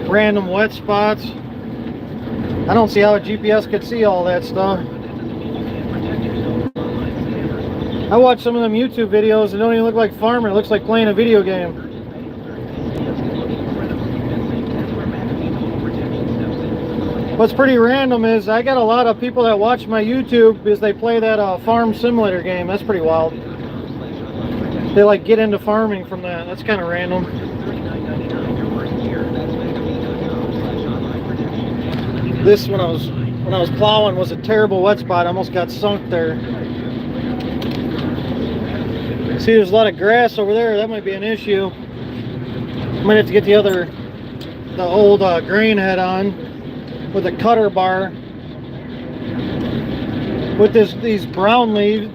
random wet spots. I don't see how a GPS could see all that stuff. I watch some of them YouTube videos and don't even look like farming. It looks like playing a video game. What's pretty random is I got a lot of people that watch my YouTube because they play that farm simulator game. That's pretty wild. They like get into farming from that. That's kind of random. This when I was plowing was a terrible wet spot. I almost got sunk there. See, there's a lot of grass over there. That might be an issue. Might have to get the old grain head on with a cutter bar. With these brown weeds,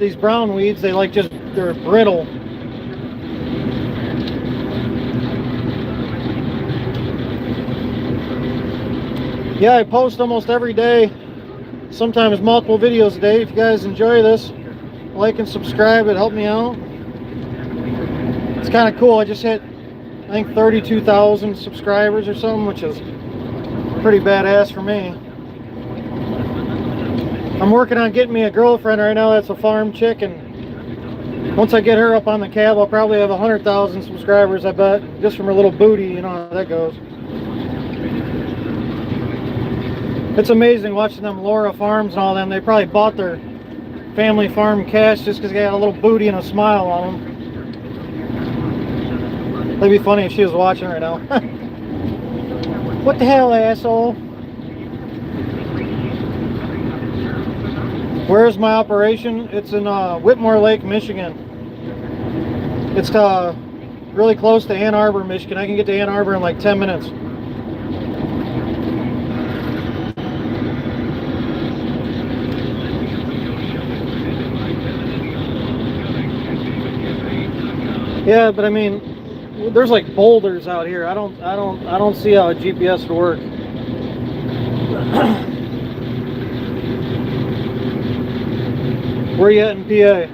they're brittle. Yeah, I post almost every day, sometimes multiple videos a day. If you guys enjoy this, like and subscribe, it helped me out. It's kind of cool. I just hit, I think, 32,000 subscribers or something, which is pretty badass for me. I'm working on getting me a girlfriend right now that's a farm chick, and once I get her up on the cab, I'll probably have 100,000 subscribers, I bet, just from her little booty. You know how that goes. It's amazing watching them Laura Farms and all them. They probably bought their family farm cash just because they got a little booty and a smile on them. That'd be funny if she was watching right now. What the hell, asshole? Where's my operation? It's in Whitmore Lake, Michigan. It's really close to Ann Arbor, Michigan. I can get to Ann Arbor in like 10 minutes. Yeah, but I mean, there's like boulders out here. I don't see how a GPS would work. Where you at in PA?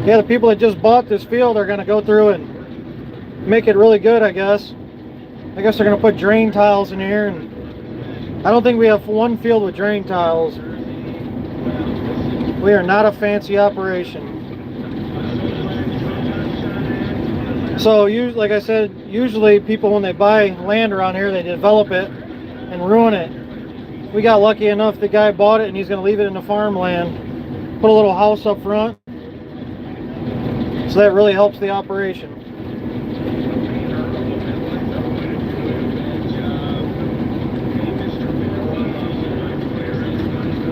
Yeah, the people that just bought this field are going to go through and make it really good, I guess. I guess they're going to put drain tiles in here, and I don't think we have one field with drain tiles. We are not a fancy operation. So, like I said, usually people, when they buy land around here, they develop it and ruin it. We got lucky enough, the guy bought it and he's going to leave it in the farmland, put a little house up front. So that really helps the operation.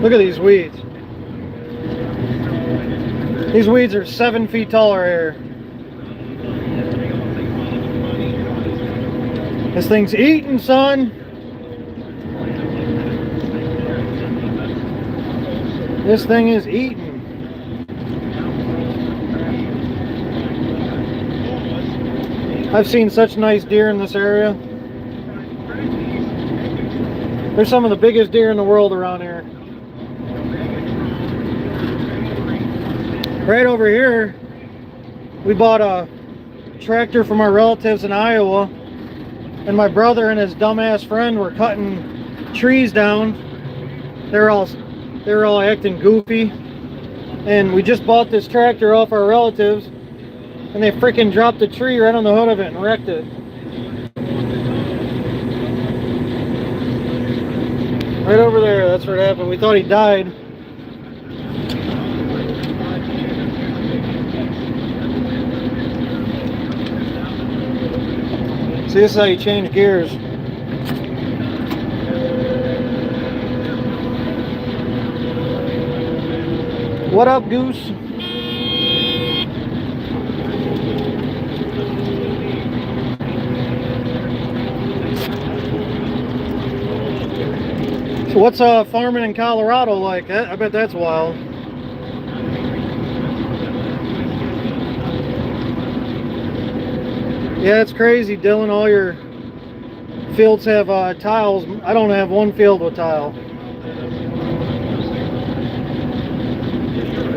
Look at these weeds. These weeds are 7 feet tall right here. This thing's eating, son. This thing is eating. I've seen such nice deer in this area. There's some of the biggest deer in the world around here. Right over here, we bought a tractor from our relatives in Iowa, and my brother and his dumbass friend were cutting trees down. They were all acting goofy, and we just bought this tractor off our relatives, and they freaking dropped a tree right on the hood of it and wrecked it. Right over there, that's what happened. We thought he died. See, this is how you change gears. What up, Goose? So what's farming in Colorado like? I bet that's wild. Yeah, it's crazy, Dylan. All your fields have tiles. I don't have one field with tile.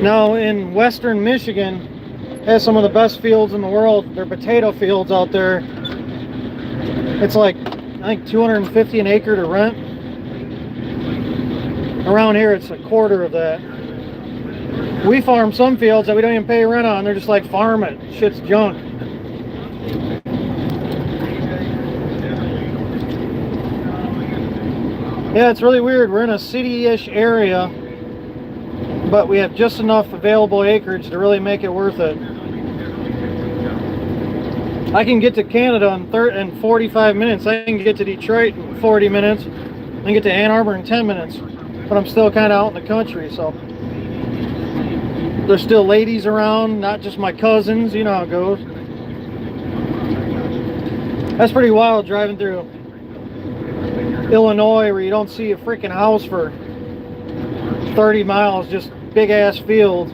Now in western Michigan, has some of the best fields in the world. They're potato fields out there. It's like, I think, $250 an acre to rent. Around here, it's a quarter of that. We farm some fields that we don't even pay rent on. They're just like, farm it. Shit's junk. Yeah, it's really weird. We're in a city-ish area, but we have just enough available acreage to really make it worth it. I can get to Canada in 45 minutes. I can get to Detroit in 40 minutes. I can get to Ann Arbor in 10 minutes. But I'm still kind of out in the country, so there's still ladies around, not just my cousins. You know how it goes. That's pretty wild driving through Illinois where you don't see a freaking house for 30 miles, just big ass field.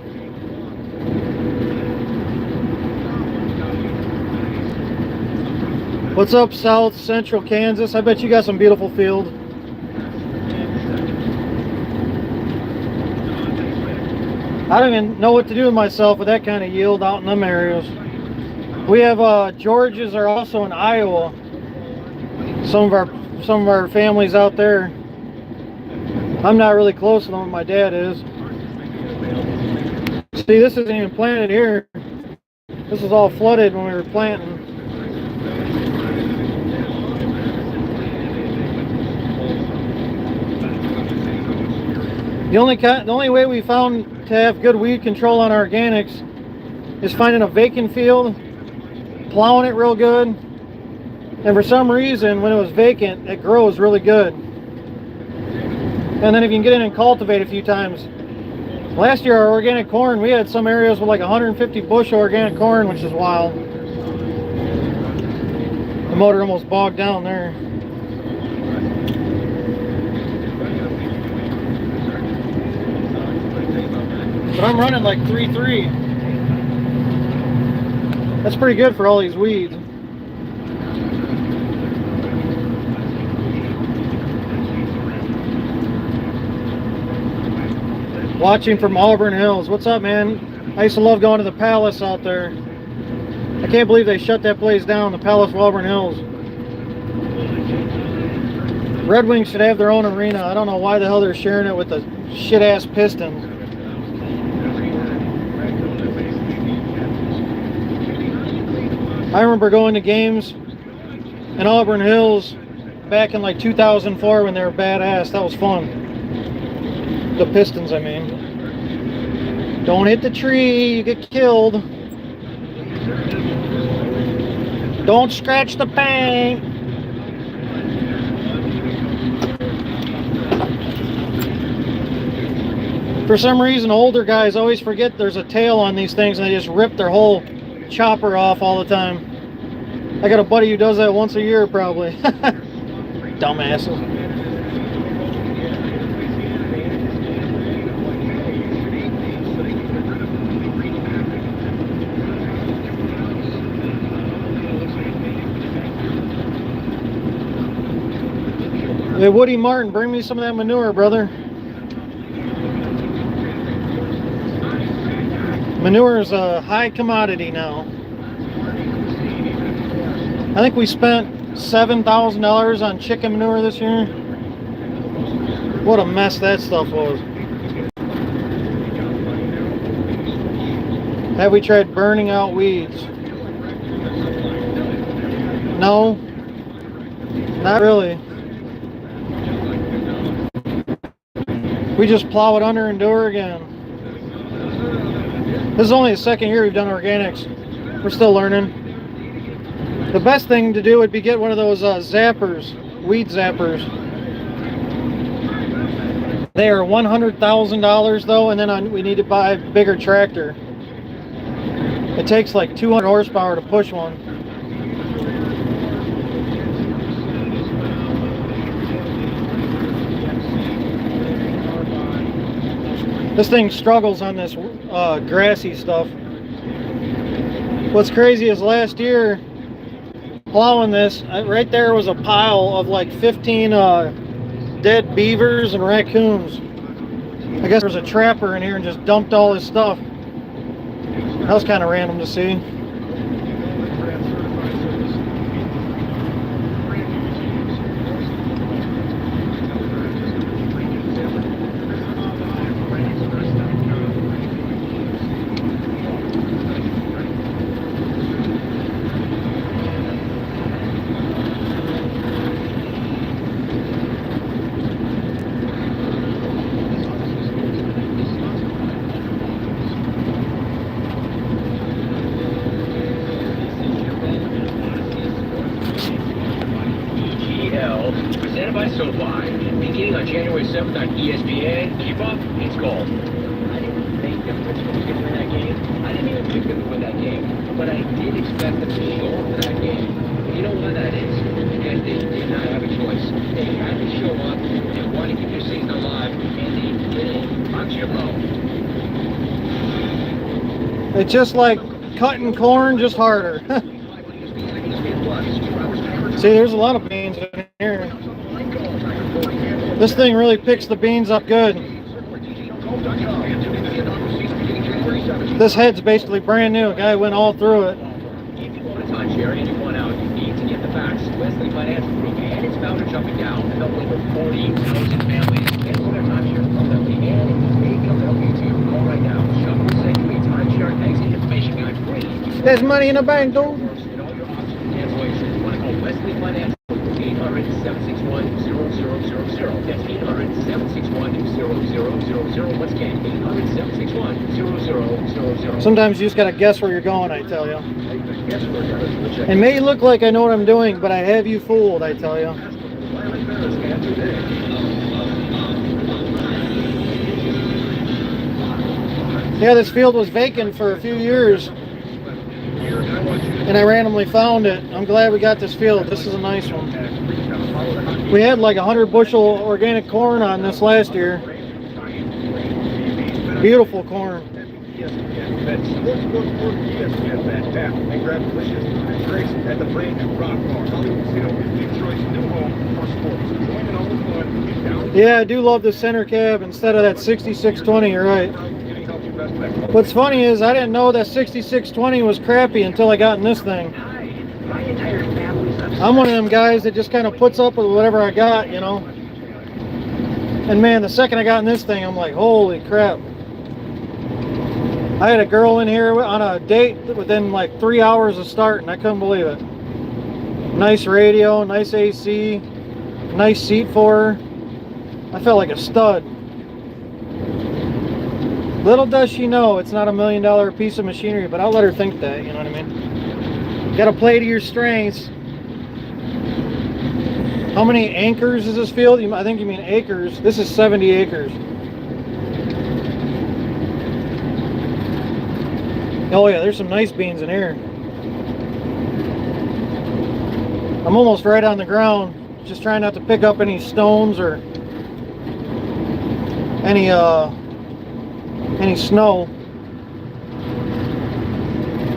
What's up, South Central Kansas? I bet you got some beautiful field. I don't even know what to do with myself with that kind of yield out in them areas. We have Georges are also in Iowa. Some of our families out there. I'm not really close to them. My dad is. See, this isn't even planted here. This was all flooded when we were planting. The only way we found to have good weed control on organics is finding a vacant field, plowing it real good, and for some reason when it was vacant it grows really good. And then if you can get in and cultivate a few times. Last year our organic corn, we had some areas with like 150 bushel organic corn, which is wild. The motor almost bogged down there. But I'm running like 3.3. That's pretty good for all these weeds. Watching from Auburn Hills. What's up, man? I used to love going to the Palace out there. I can't believe they shut that place down, the Palace of Auburn Hills. Red Wings should have their own arena. I don't know why the hell they're sharing it with the shit-ass Pistons. I remember going to games in Auburn Hills back in like 2004 when they were badass. That was fun. The Pistons, I mean. Don't hit the tree, you get killed. Don't scratch the paint. For some reason, older guys always forget there's a tail on these things and they just rip their whole chopper off all the time. I got a buddy who does that once a year probably. Dumbasses. Hey, Woody Martin, bring me some of that manure, brother. Manure is a high commodity now. I think we spent $7,000 on chicken manure this year. What a mess that stuff was. Have we tried burning out weeds? No, not really. We just plow it under and do her again. This is only the second year we've done organics. We're still learning. The best thing to do would be get one of those zappers, weed zappers. They are $100,000 though, and then we need to buy a bigger tractor. It takes like 200 horsepower to push one. This thing struggles on this grassy stuff. What's crazy is last year, plowing this, right there was a pile of like 15 dead beavers and raccoons. I guess there was a trapper in here and just dumped all his stuff. That was kind of random to see. Presented by SoFi. Beginning on January 7th on ESPN. Keep up, it's gold. I didn't think the Pittsburgh was going to win that game. I didn't even pick them to win that game. But I did expect them to show up for that game. You know why that is? Because they did not have a choice. They had to show up. They wanted to keep their season alive. And they did it. I'm Jim Lowe. It's just like cutting corn, just harder. See, there's a lot of beans in here. This thing really picks the beans up good. This head's basically brand new. A guy went all through it. If you want a timeshare and you want out, you need to get the facts. Wesley Financial Group and its founder jumping down to help over 40,000 families get their timeshare permanently, and they can help you too. Call right now. Shop will send you a timeshare exit information guide free. There's money in the bank, dude. And all your options for cancellation. You want to call Wesley Financial. 800-761-0000. That's 800-761-0000. Once again, 800-761-0000. Sometimes you just gotta guess where you're going, I tell you. It may look like I know what I'm doing, but I have you fooled, I tell you. Yeah, this field was vacant for a few years, and I randomly found it. I'm glad we got this field. This is a nice one. We had like 100 bushel organic corn on this last year. Beautiful corn. Yeah, I do love the center cab instead of that 6620, you're right. What's funny is I didn't know that 6620 was crappy until I got in this thing. I'm one of them guys that just kind of puts up with whatever I got, you know. And man, the second I got in this thing, I'm like, holy crap. I had a girl in here on a date within like 3 hours of starting. I couldn't believe it. Nice radio, nice AC, nice seat for her. I felt like a stud. Little does she know it's not $1 million piece of machinery, but I'll let her think that, you know what I mean? Got to play to your strengths. How many acres is this field? I think you mean acres. This is 70 acres. Oh yeah, there's some nice beans in here. I'm almost right on the ground, just trying not to pick up any stones or any snow.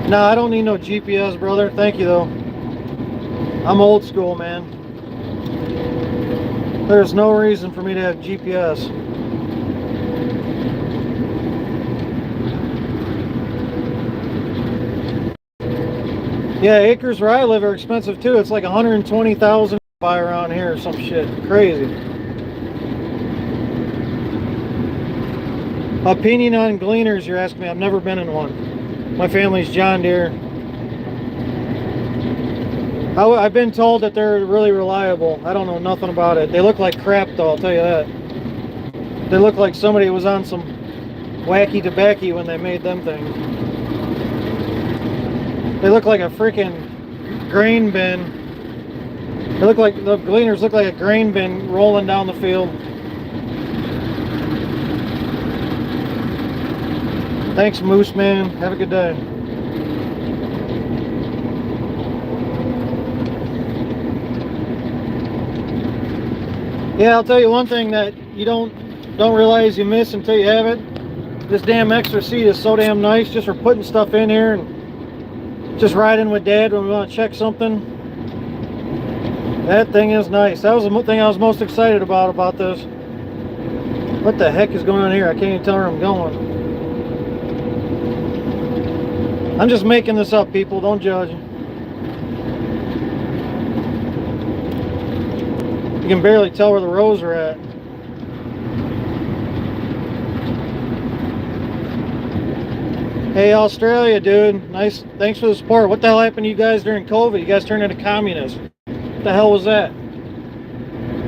No, I don't need no GPS, brother. Thank you though. I'm old school, man. There's no reason for me to have GPS. Yeah, acres where I live are expensive too. It's like 120,000 to buy around here or some shit. Crazy. Opinion on gleaners, you're asking me. I've never been in one. My family's John Deere. I've been told that they're really reliable. I don't know nothing about it. They look like crap though, I'll tell you that. They look like somebody was on some wacky tobacco when they made them things. They look like a freaking grain bin. They look like, the gleaners look like a grain bin rolling down the field. Thanks, Moose Man. Have a good day. Yeah, I'll tell you one thing that you don't realize you miss until you have it. This damn extra seat is so damn nice just for putting stuff in here and just riding with Dad when we want to check something. That thing is nice. That was the thing I was most excited about this. What the heck is going on here? I can't even tell where I'm going. I'm just making this up, people. Don't judge. You can barely tell where the rows are at. Hey, Australia, dude. Nice. Thanks for the support. What the hell happened to you guys during COVID? You guys turned into communists. What the hell was that?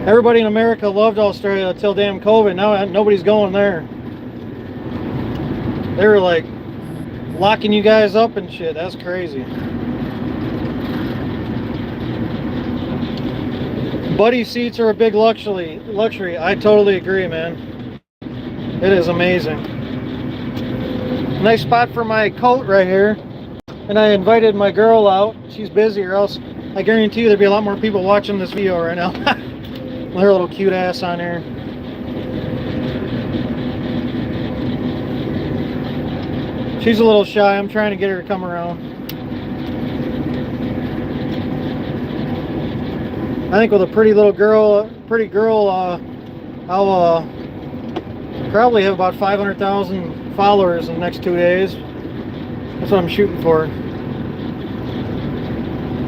Everybody in America loved Australia until damn COVID. Now nobody's going there. They were like locking you guys up and shit. That's crazy. Buddy seats are a big luxury. I totally agree, man. It is amazing. Nice spot for my coat right here. And I invited my girl out. She's busy, or else I guarantee you there'd be a lot more people watching this video right now. With her little cute ass on here. She's a little shy. I'm trying to get her to come around. I think with a pretty girl, I'll probably have about 500,000 followers in the next 2 days. That's what I'm shooting for.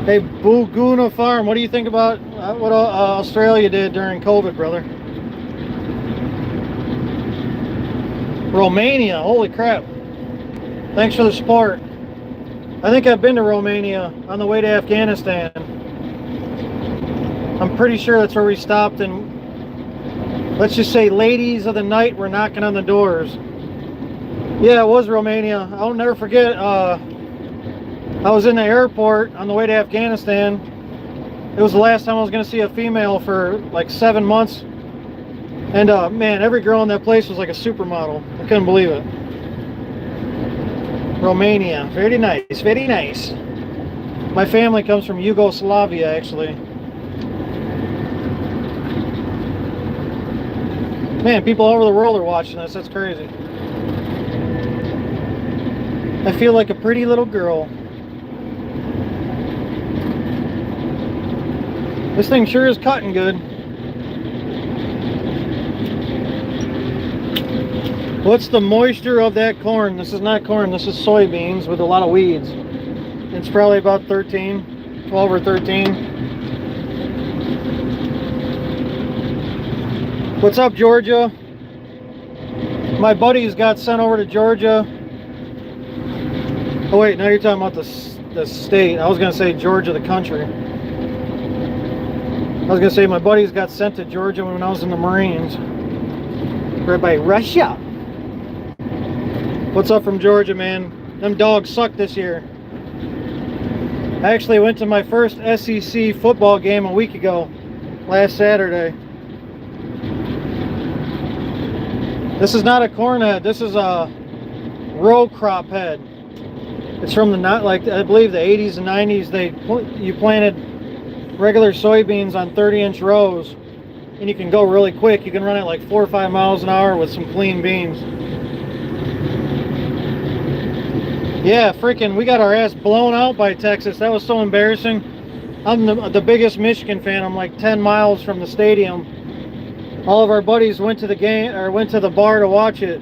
Hey, Buguna Farm, what do you think about what Australia did during COVID, brother? Romania, holy crap. Thanks for the support. I think I've been to Romania on the way to Afghanistan. I'm pretty sure that's where we stopped, and let's just say ladies of the night were knocking on the doors. Yeah, it was Romania. I'll never forget, I was in the airport on the way to Afghanistan. It was the last time I was going to see a female for like 7 months. And man, every girl in that place was like a supermodel. I couldn't believe it. Romania, very nice, very nice. My family comes from Yugoslavia, actually. Man, people all over the world are watching this. That's crazy. I feel like a pretty little girl. This thing sure is cutting good. What's the moisture of that corn? This is not corn, this is soybeans with a lot of weeds. It's probably about 13, 12 or 13. What's up, Georgia? My buddies got sent over to Georgia. Oh wait, now you're talking about the state. I was gonna say Georgia, the country. I was gonna say my buddies got sent to Georgia when I was in the Marines. Right by Russia. What's up from Georgia, man? Them dogs suck this year. I actually went to my first SEC football game a week ago, last Saturday. This is not a corn head. This is a row crop head. It's from the I believe the 80s and 90s. You planted regular soybeans on 30-inch rows, and you can go really quick. You can run it like 4 or 5 miles an hour with some clean beans. Yeah, freaking, we got our ass blown out by Texas. That was so embarrassing. I'm the biggest Michigan fan. I'm like 10 miles from the stadium. All of our buddies went to the game, or went to the bar to watch it.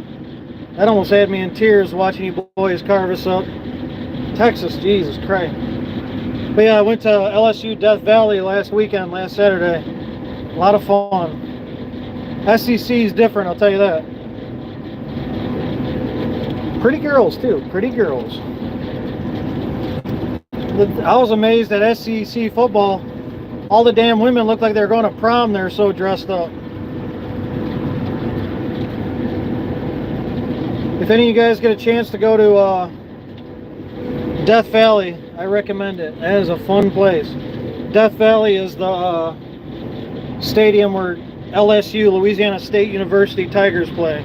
That almost had me in tears watching you boys carve us up. Texas, Jesus Christ. But yeah, I went to LSU Death Valley last Saturday. A lot of fun. SEC is different, I'll tell you that. Pretty girls too, pretty girls. I was amazed at SEC football. All the damn women looked like they were going to prom. They're so dressed up. If any of you guys get a chance to go to Death Valley, I recommend it. That is a fun place. Death Valley is the stadium where LSU, Louisiana State University Tigers play.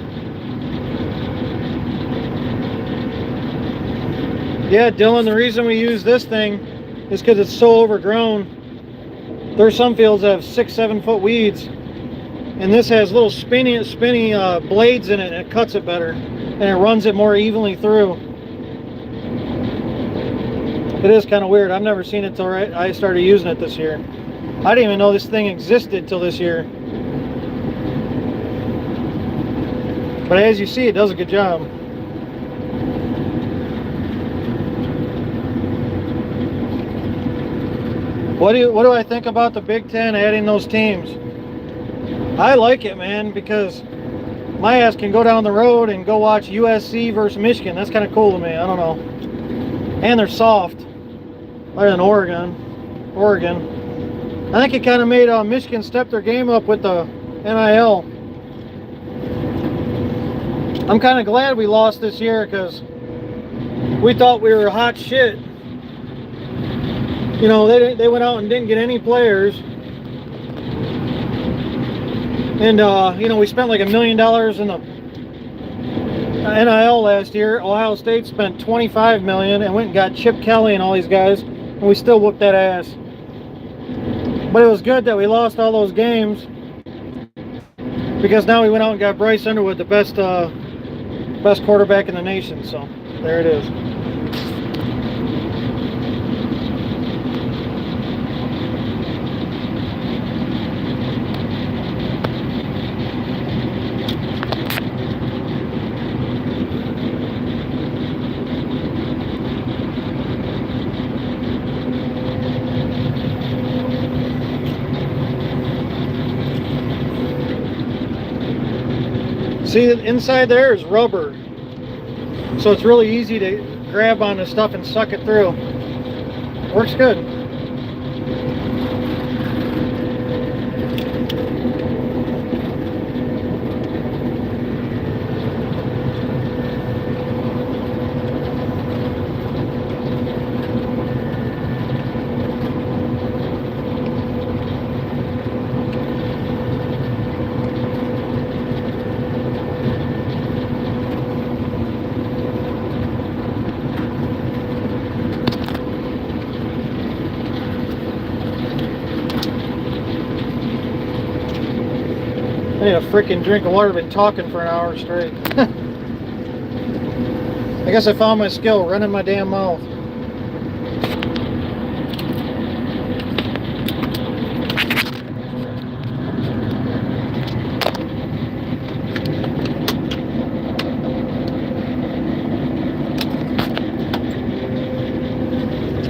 Yeah, Dylan, the reason we use this thing is because it's so overgrown. There's some fields that have 6-7 foot weeds, and this has little spinny blades in it, and it cuts it better, and it runs it more evenly through. It is kind of weird. I've never seen it till I started using it this year. I didn't even know this thing existed till this year. But as you see, it does a good job. What do I think about the Big Ten adding those teams? I like it, man, because my ass can go down the road and go watch USC versus Michigan. That's kind of cool to me. I don't know. And they're soft. Better than Oregon. I think it kind of made Michigan step their game up with the NIL. I'm kind of glad we lost this year because we thought we were hot shit. You know, they went out and didn't get any players. And you know, we spent like $1 million in the NIL last year. Ohio State spent $25 million and went and got Chip Kelly and all these guys, and we still whooped that ass. But it was good that we lost all those games, because now we went out and got Bryce Underwood, the best quarterback in the nation. So there it is. See, inside there is rubber, so it's really easy to grab on the stuff and suck it through. Works good. I need a freaking drink of water. I've been talking for an hour straight. I guess I found my skill, running my damn mouth.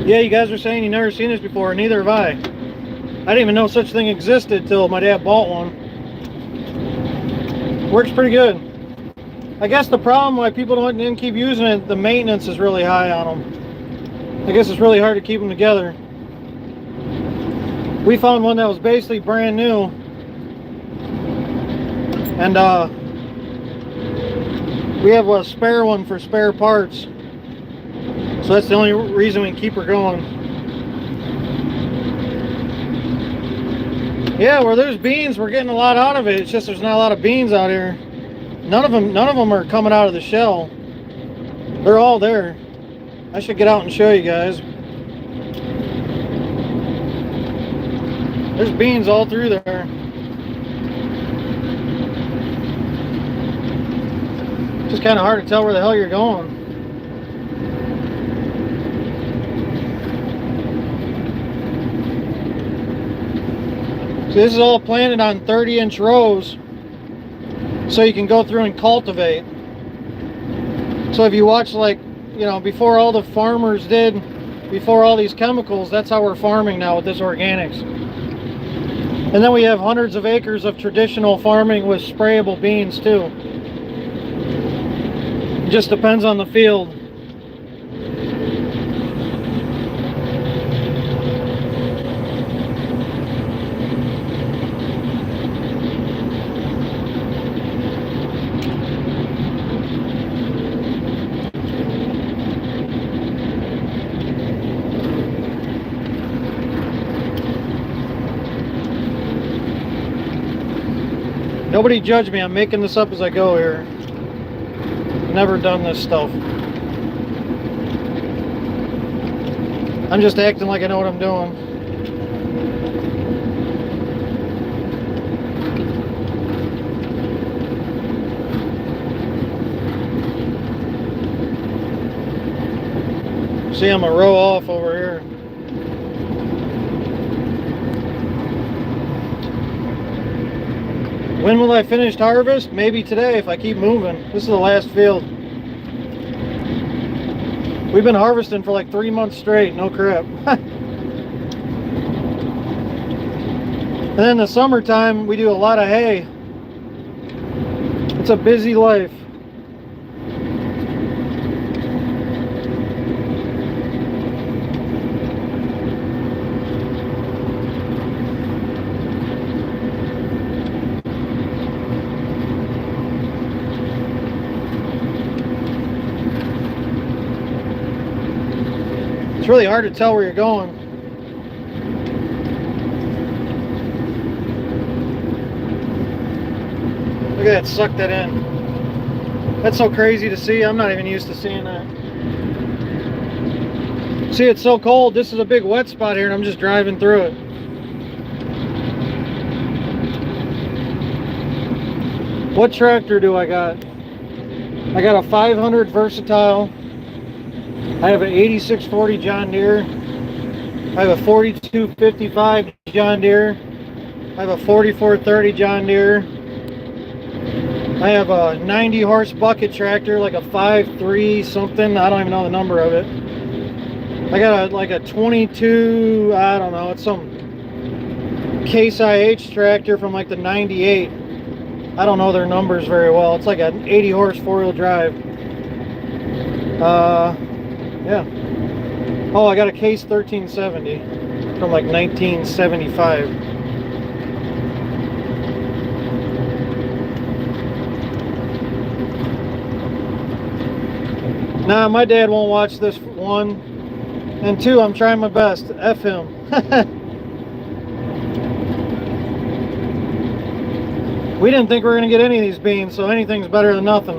Yeah, you guys are saying you've never seen this before, neither have I. I didn't even know such thing existed till my dad bought one. Works pretty good. I guess the problem why people didn't keep using it, the maintenance is really high on them. I guess it's really hard to keep them together. We found one that was basically brand new, and we have a spare one for spare parts, so that's the only reason we can keep her going. Yeah, where there's beans, we're getting a lot out of it. It's just there's not a lot of beans out here. None of them are coming out of the shell. They're all there. I should get out and show you guys. There's beans all through there. Just kind of hard to tell where the hell you're going. This is all planted on 30-inch rows, so you can go through and cultivate. So if you watch, like, you know, before all the farmers did, before all these chemicals, that's how we're farming now with this organics. And then we have hundreds of acres of traditional farming with sprayable beans too. It just depends on the field. Nobody judge me, I'm making this up as I go here. Never done this stuff. I'm just acting like I know what I'm doing. See, I'm a row off over here. When will I finish harvest? Maybe today if I keep moving. This is the last field. We've been harvesting for like 3 months straight, no crap. And then in the summertime, we do a lot of hay. It's a busy life. It's really hard to tell where you're going. Look at that, suck that in. That's so crazy to see. I'm not even used to seeing that. See, it's so cold. This is a big wet spot here and I'm just driving through it. What tractor do I got? I got a 500 Versatile. I have an 8640 John Deere. I have a 4255 John Deere. I have a 4430 John Deere. I have a 90 horse bucket tractor, like a 5.3 something. I don't even know the number of it. I got like a 22, I don't know, it's some Case IH tractor from like the 98. I don't know their numbers very well. It's like an 80 horse four-wheel drive. Yeah. Oh, I got a Case 1370 from like 1975. Nah, my dad won't watch this, one. And two, I'm trying my best. F him. We didn't think we were going to get any of these beans, so anything's better than nothing.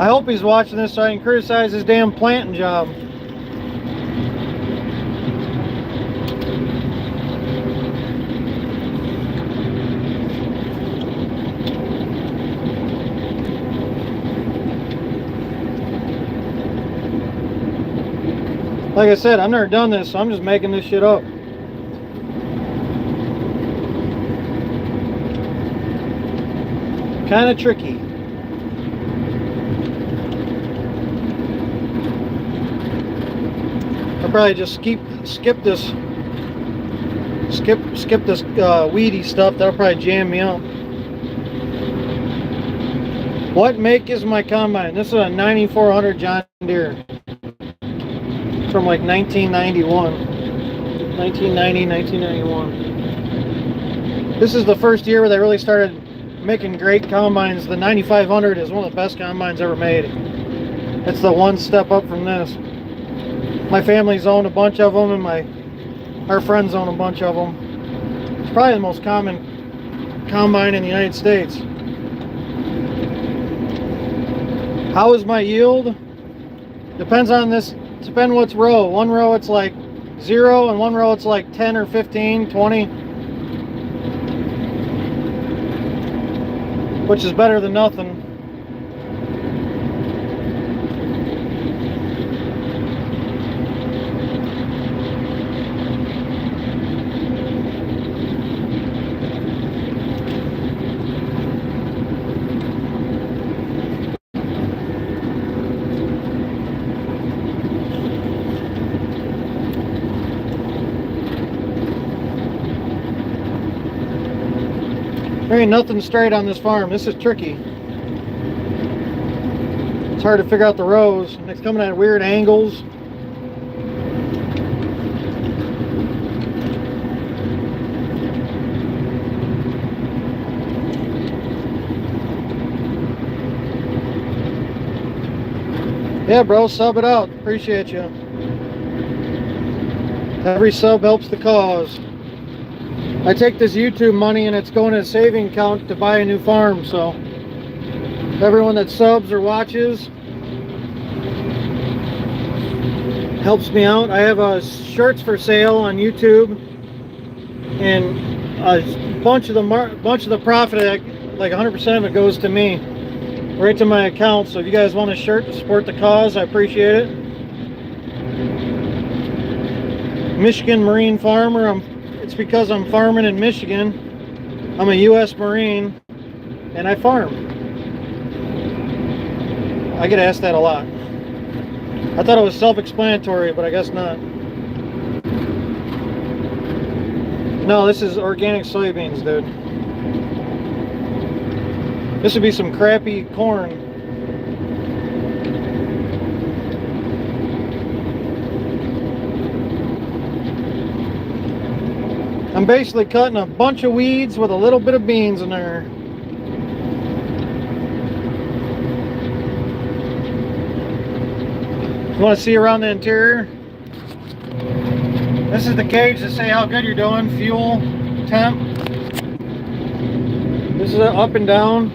I hope he's watching this so I can criticize his damn planting job. Like I said, I've never done this, so I'm just making this shit up. Kind of tricky. I'll probably just skip this weedy stuff. That'll probably jam me up. What make is my combine? This is a 9400 John Deere from like 1991. 1990, 1991. This is the first year where they really started making great combines. The 9500 is one of the best combines ever made. It's the one step up from this. My family's owned a bunch of them, and our friends own a bunch of them. It's probably the most common combine in the United States. How is my yield? Depends on this. Depends what's row. One row it's like 0, and one row it's like 10 or 15, 20. Which is better than nothing. There ain't nothing straight on this farm. This is tricky. It's hard to figure out the rows. It's coming at weird angles. Yeah, bro, sub it out. Appreciate you. Every sub helps the cause. I take this YouTube money and it's going to a saving account to buy a new farm, so everyone that subs or watches helps me out. I have shirts for sale on YouTube, and a bunch of the profit, like 100% of it, goes to me, right to my account. So if you guys want a shirt to support the cause, I appreciate it. Michigan Marine farmer. It's because I'm farming in Michigan. I'm a U.S. Marine, and I farm. I get asked that a lot. I thought it was self-explanatory, but I guess not. No, this is organic soybeans, dude. This would be some crappy corn. I'm basically cutting a bunch of weeds with a little bit of beans in there. You want to see around the interior? This is the gauge to say how good you're doing. Fuel, temp. This is a up and down.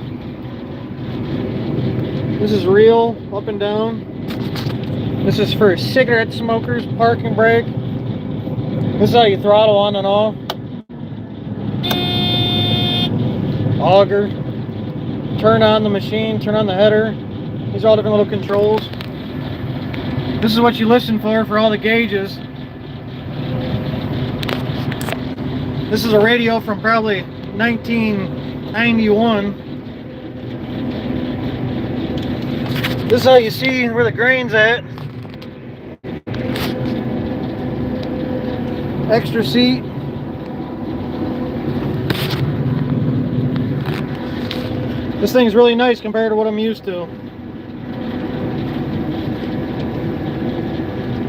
This is real, up and down. This is for cigarette smokers, parking brake. This is how you throttle on and off. Auger. Turn on the machine, turn on the header. These are all different little controls. This is what you listen for all the gauges. This is a radio from probably 1991. This is how you see where the grain's at. Extra seat. This thing's really nice compared to what I'm used to.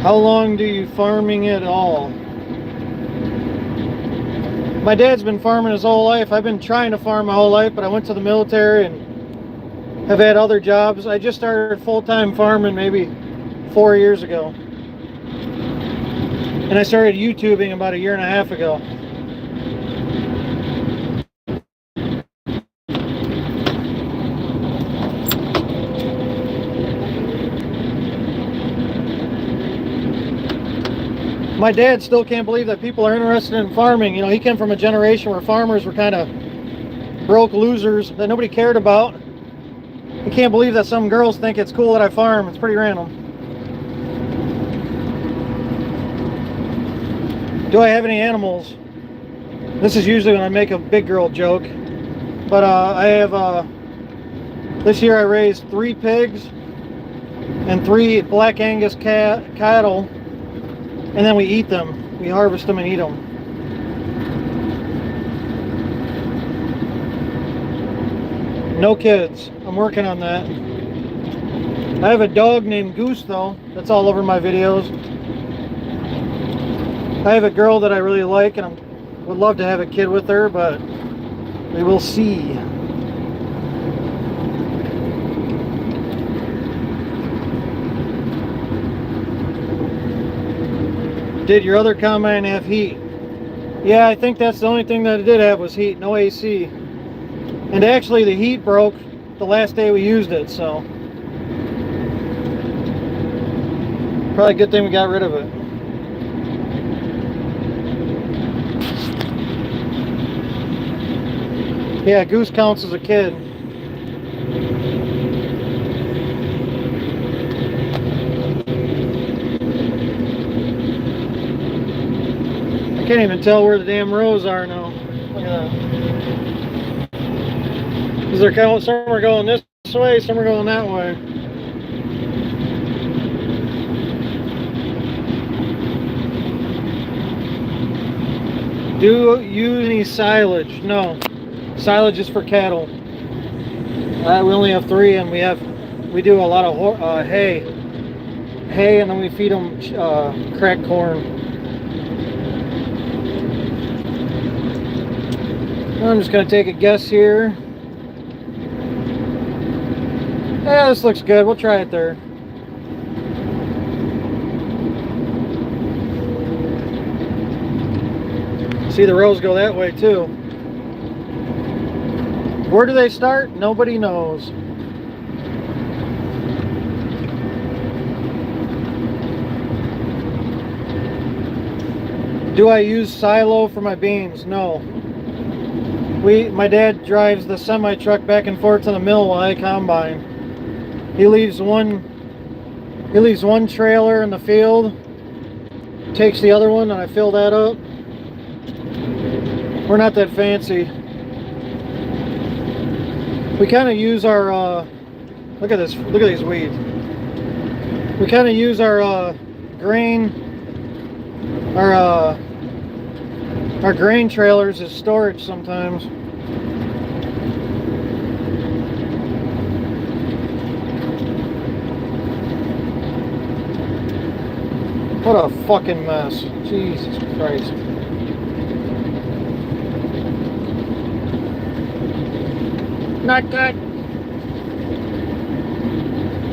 How long do you farming it all? My dad's been farming his whole life. I've been trying to farm my whole life, but I went to the military and have had other jobs. I just started full-time farming maybe 4 years ago. And I started YouTubing about 1.5 years ago. My dad still can't believe that people are interested in farming. You know, he came from a generation where farmers were kind of broke losers that nobody cared about. He can't believe that some girls think it's cool that I farm. It's pretty random. Do I have any animals? This is usually when I make a big girl joke. But I have, this year I raised 3 pigs and 3 Black Angus cattle. And then we eat them. We harvest them and eat them. No kids. I'm working on that. I have a dog named Goose though. That's all over my videos. I have a girl that I really like and I would love to have a kid with her, but we will see. Did your other combine have heat? Yeah, I think that's the only thing that it did have was heat, no AC. And actually the heat broke the last day we used it, so probably a good thing we got rid of it. Yeah, Goose counts as a kid. I can't even tell where the damn rows are now. Look at that. Because they're kind of, some are going this way, some are going that way. Do you use any silage? No. Silage is for cattle. We only have 3, and we do a lot of hay, and then we feed them cracked corn. I'm just going to take a guess here. Yeah, this looks good. We'll try it there. See, the rows go that way too. Where do they start? Nobody knows. Do I use silo for my beans? No. My dad drives the semi truck back and forth to the mill while I combine. He leaves one trailer in the field, takes the other one, and I fill that up. We're not that fancy. We kind of use our look at this, look at these weeds. We kind of use our grain trailers as storage sometimes. What a fucking mess. Jesus Christ. Not good.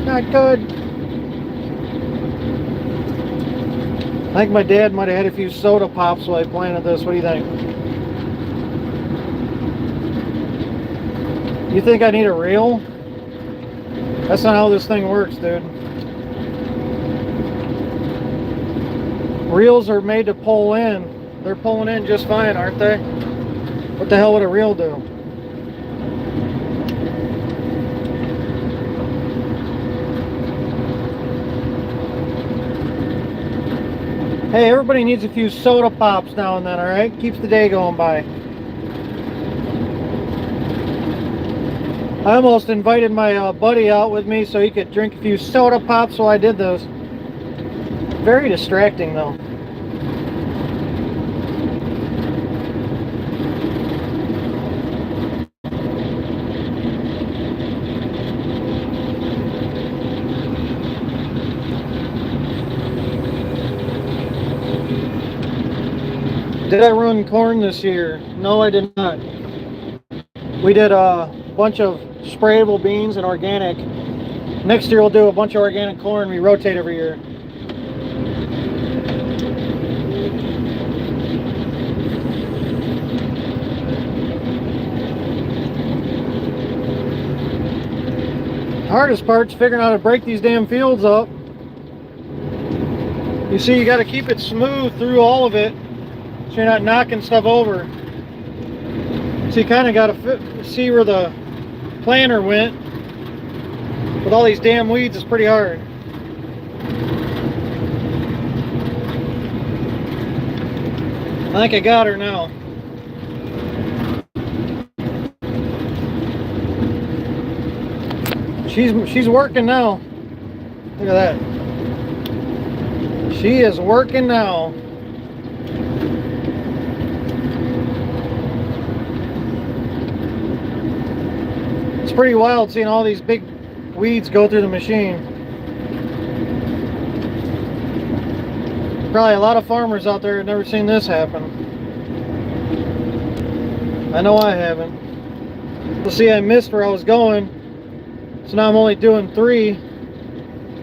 Not good. I think my dad might have had a few soda pops while I planted this. What do you think? You think I need a reel? That's not how this thing works, dude. Reels are made to pull in. They're pulling in just fine, aren't they? What the hell would a reel do? Hey, everybody needs a few soda pops now and then, alright? Keeps the day going by. I almost invited my buddy out with me so he could drink a few soda pops while I did those. Very distracting though. Did I run corn this year? No, I did not. We did a bunch of sprayable beans and organic. Next year we'll do a bunch of organic corn. We rotate every year. The hardest part's figuring out how to break these damn fields up. You see, you got to keep it smooth through all of it so you're not knocking stuff over. So you kind of got to see where the planter went. With all these damn weeds, it's pretty hard. I think I got her now. She's working now. Look at that. She is working now. It's pretty wild seeing all these big weeds go through the machine. Probably a lot of farmers out there have never seen this happen. I know I haven't. Well, see, I missed where I was going, so now I'm only doing 3.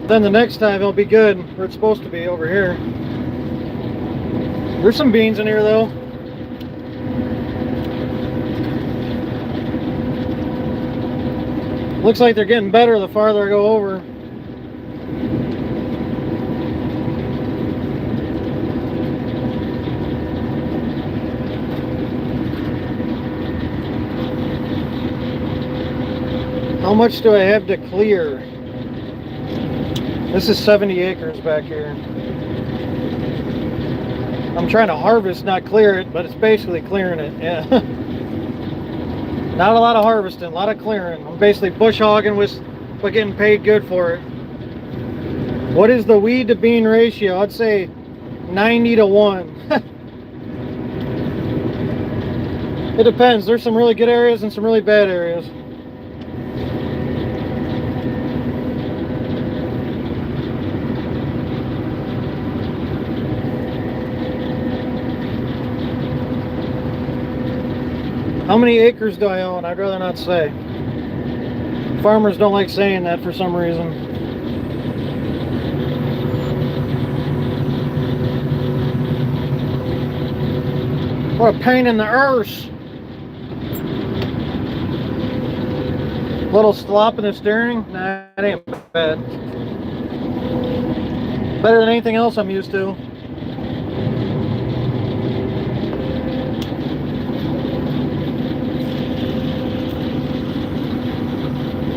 Then the next time it'll be good where it's supposed to be, over here. There's some beans in here though. Looks like they're getting better the farther I go over. How much do I have to clear? This is 70 acres back here. I'm trying to harvest, not clear it, but it's basically clearing it, yeah. Not a lot of harvesting, a lot of clearing. I'm basically bush hogging but getting paid good for it. What is the weed to bean ratio? I'd say 90 to 1. It depends. There's some really good areas and some really bad areas. How many acres do I own? I'd rather not say. Farmers don't like saying that for some reason. What a pain in the arse. Little slop in the steering? Nah, it ain't bad. Better than anything else I'm used to.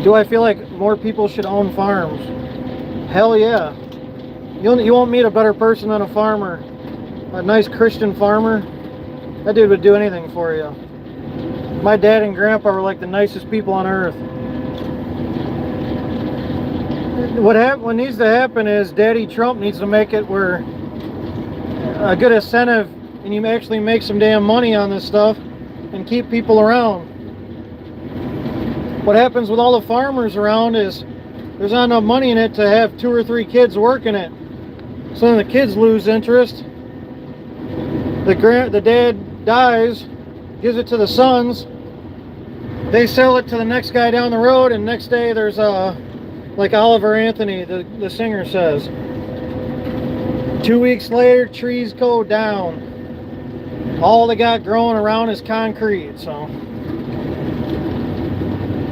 Do I feel like more people should own farms? Hell yeah. You won't meet a better person than a farmer. A nice Christian farmer. That dude would do anything for you. My dad and grandpa were like the nicest people on earth. What needs to happen is Daddy Trump needs to make it where a good incentive and you actually make some damn money on this stuff and keep people around. What happens with all the farmers around is there's not enough money in it to have 2 or 3 kids working it. So then the kids lose interest. The dad dies, gives it to the sons. They sell it to the next guy down the road, and next day there's like Oliver Anthony, the singer says. 2 weeks later, trees go down. All they got growing around is concrete, so.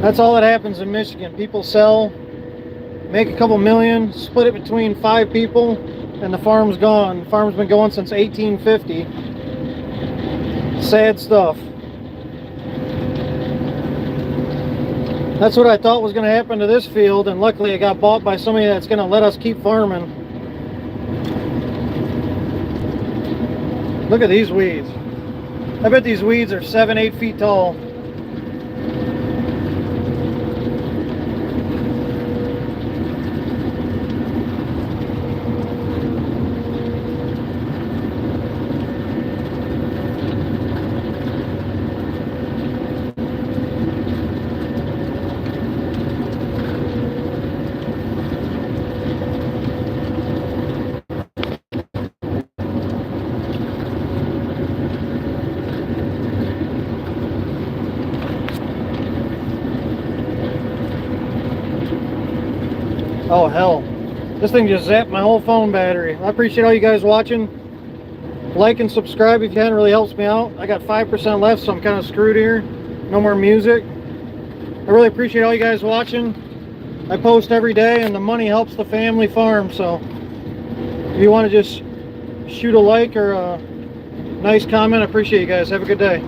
That's all that happens in Michigan. People sell, make a couple million, split it between 5 people, and the farm's gone. The farm's been going since 1850. Sad stuff. That's what I thought was going to happen to this field, and luckily it got bought by somebody that's going to let us keep farming. Look at these weeds. I bet these weeds are 7-8 feet tall. Oh hell, this thing just zapped my whole phone battery. I appreciate all you guys watching. Like and subscribe if you can, it really helps me out. I got 5% left, so I'm kind of screwed here. No more music. I really appreciate all you guys watching. I post every day and the money helps the family farm, so if you want to just shoot a like or a nice comment, I appreciate you guys. Have a good day.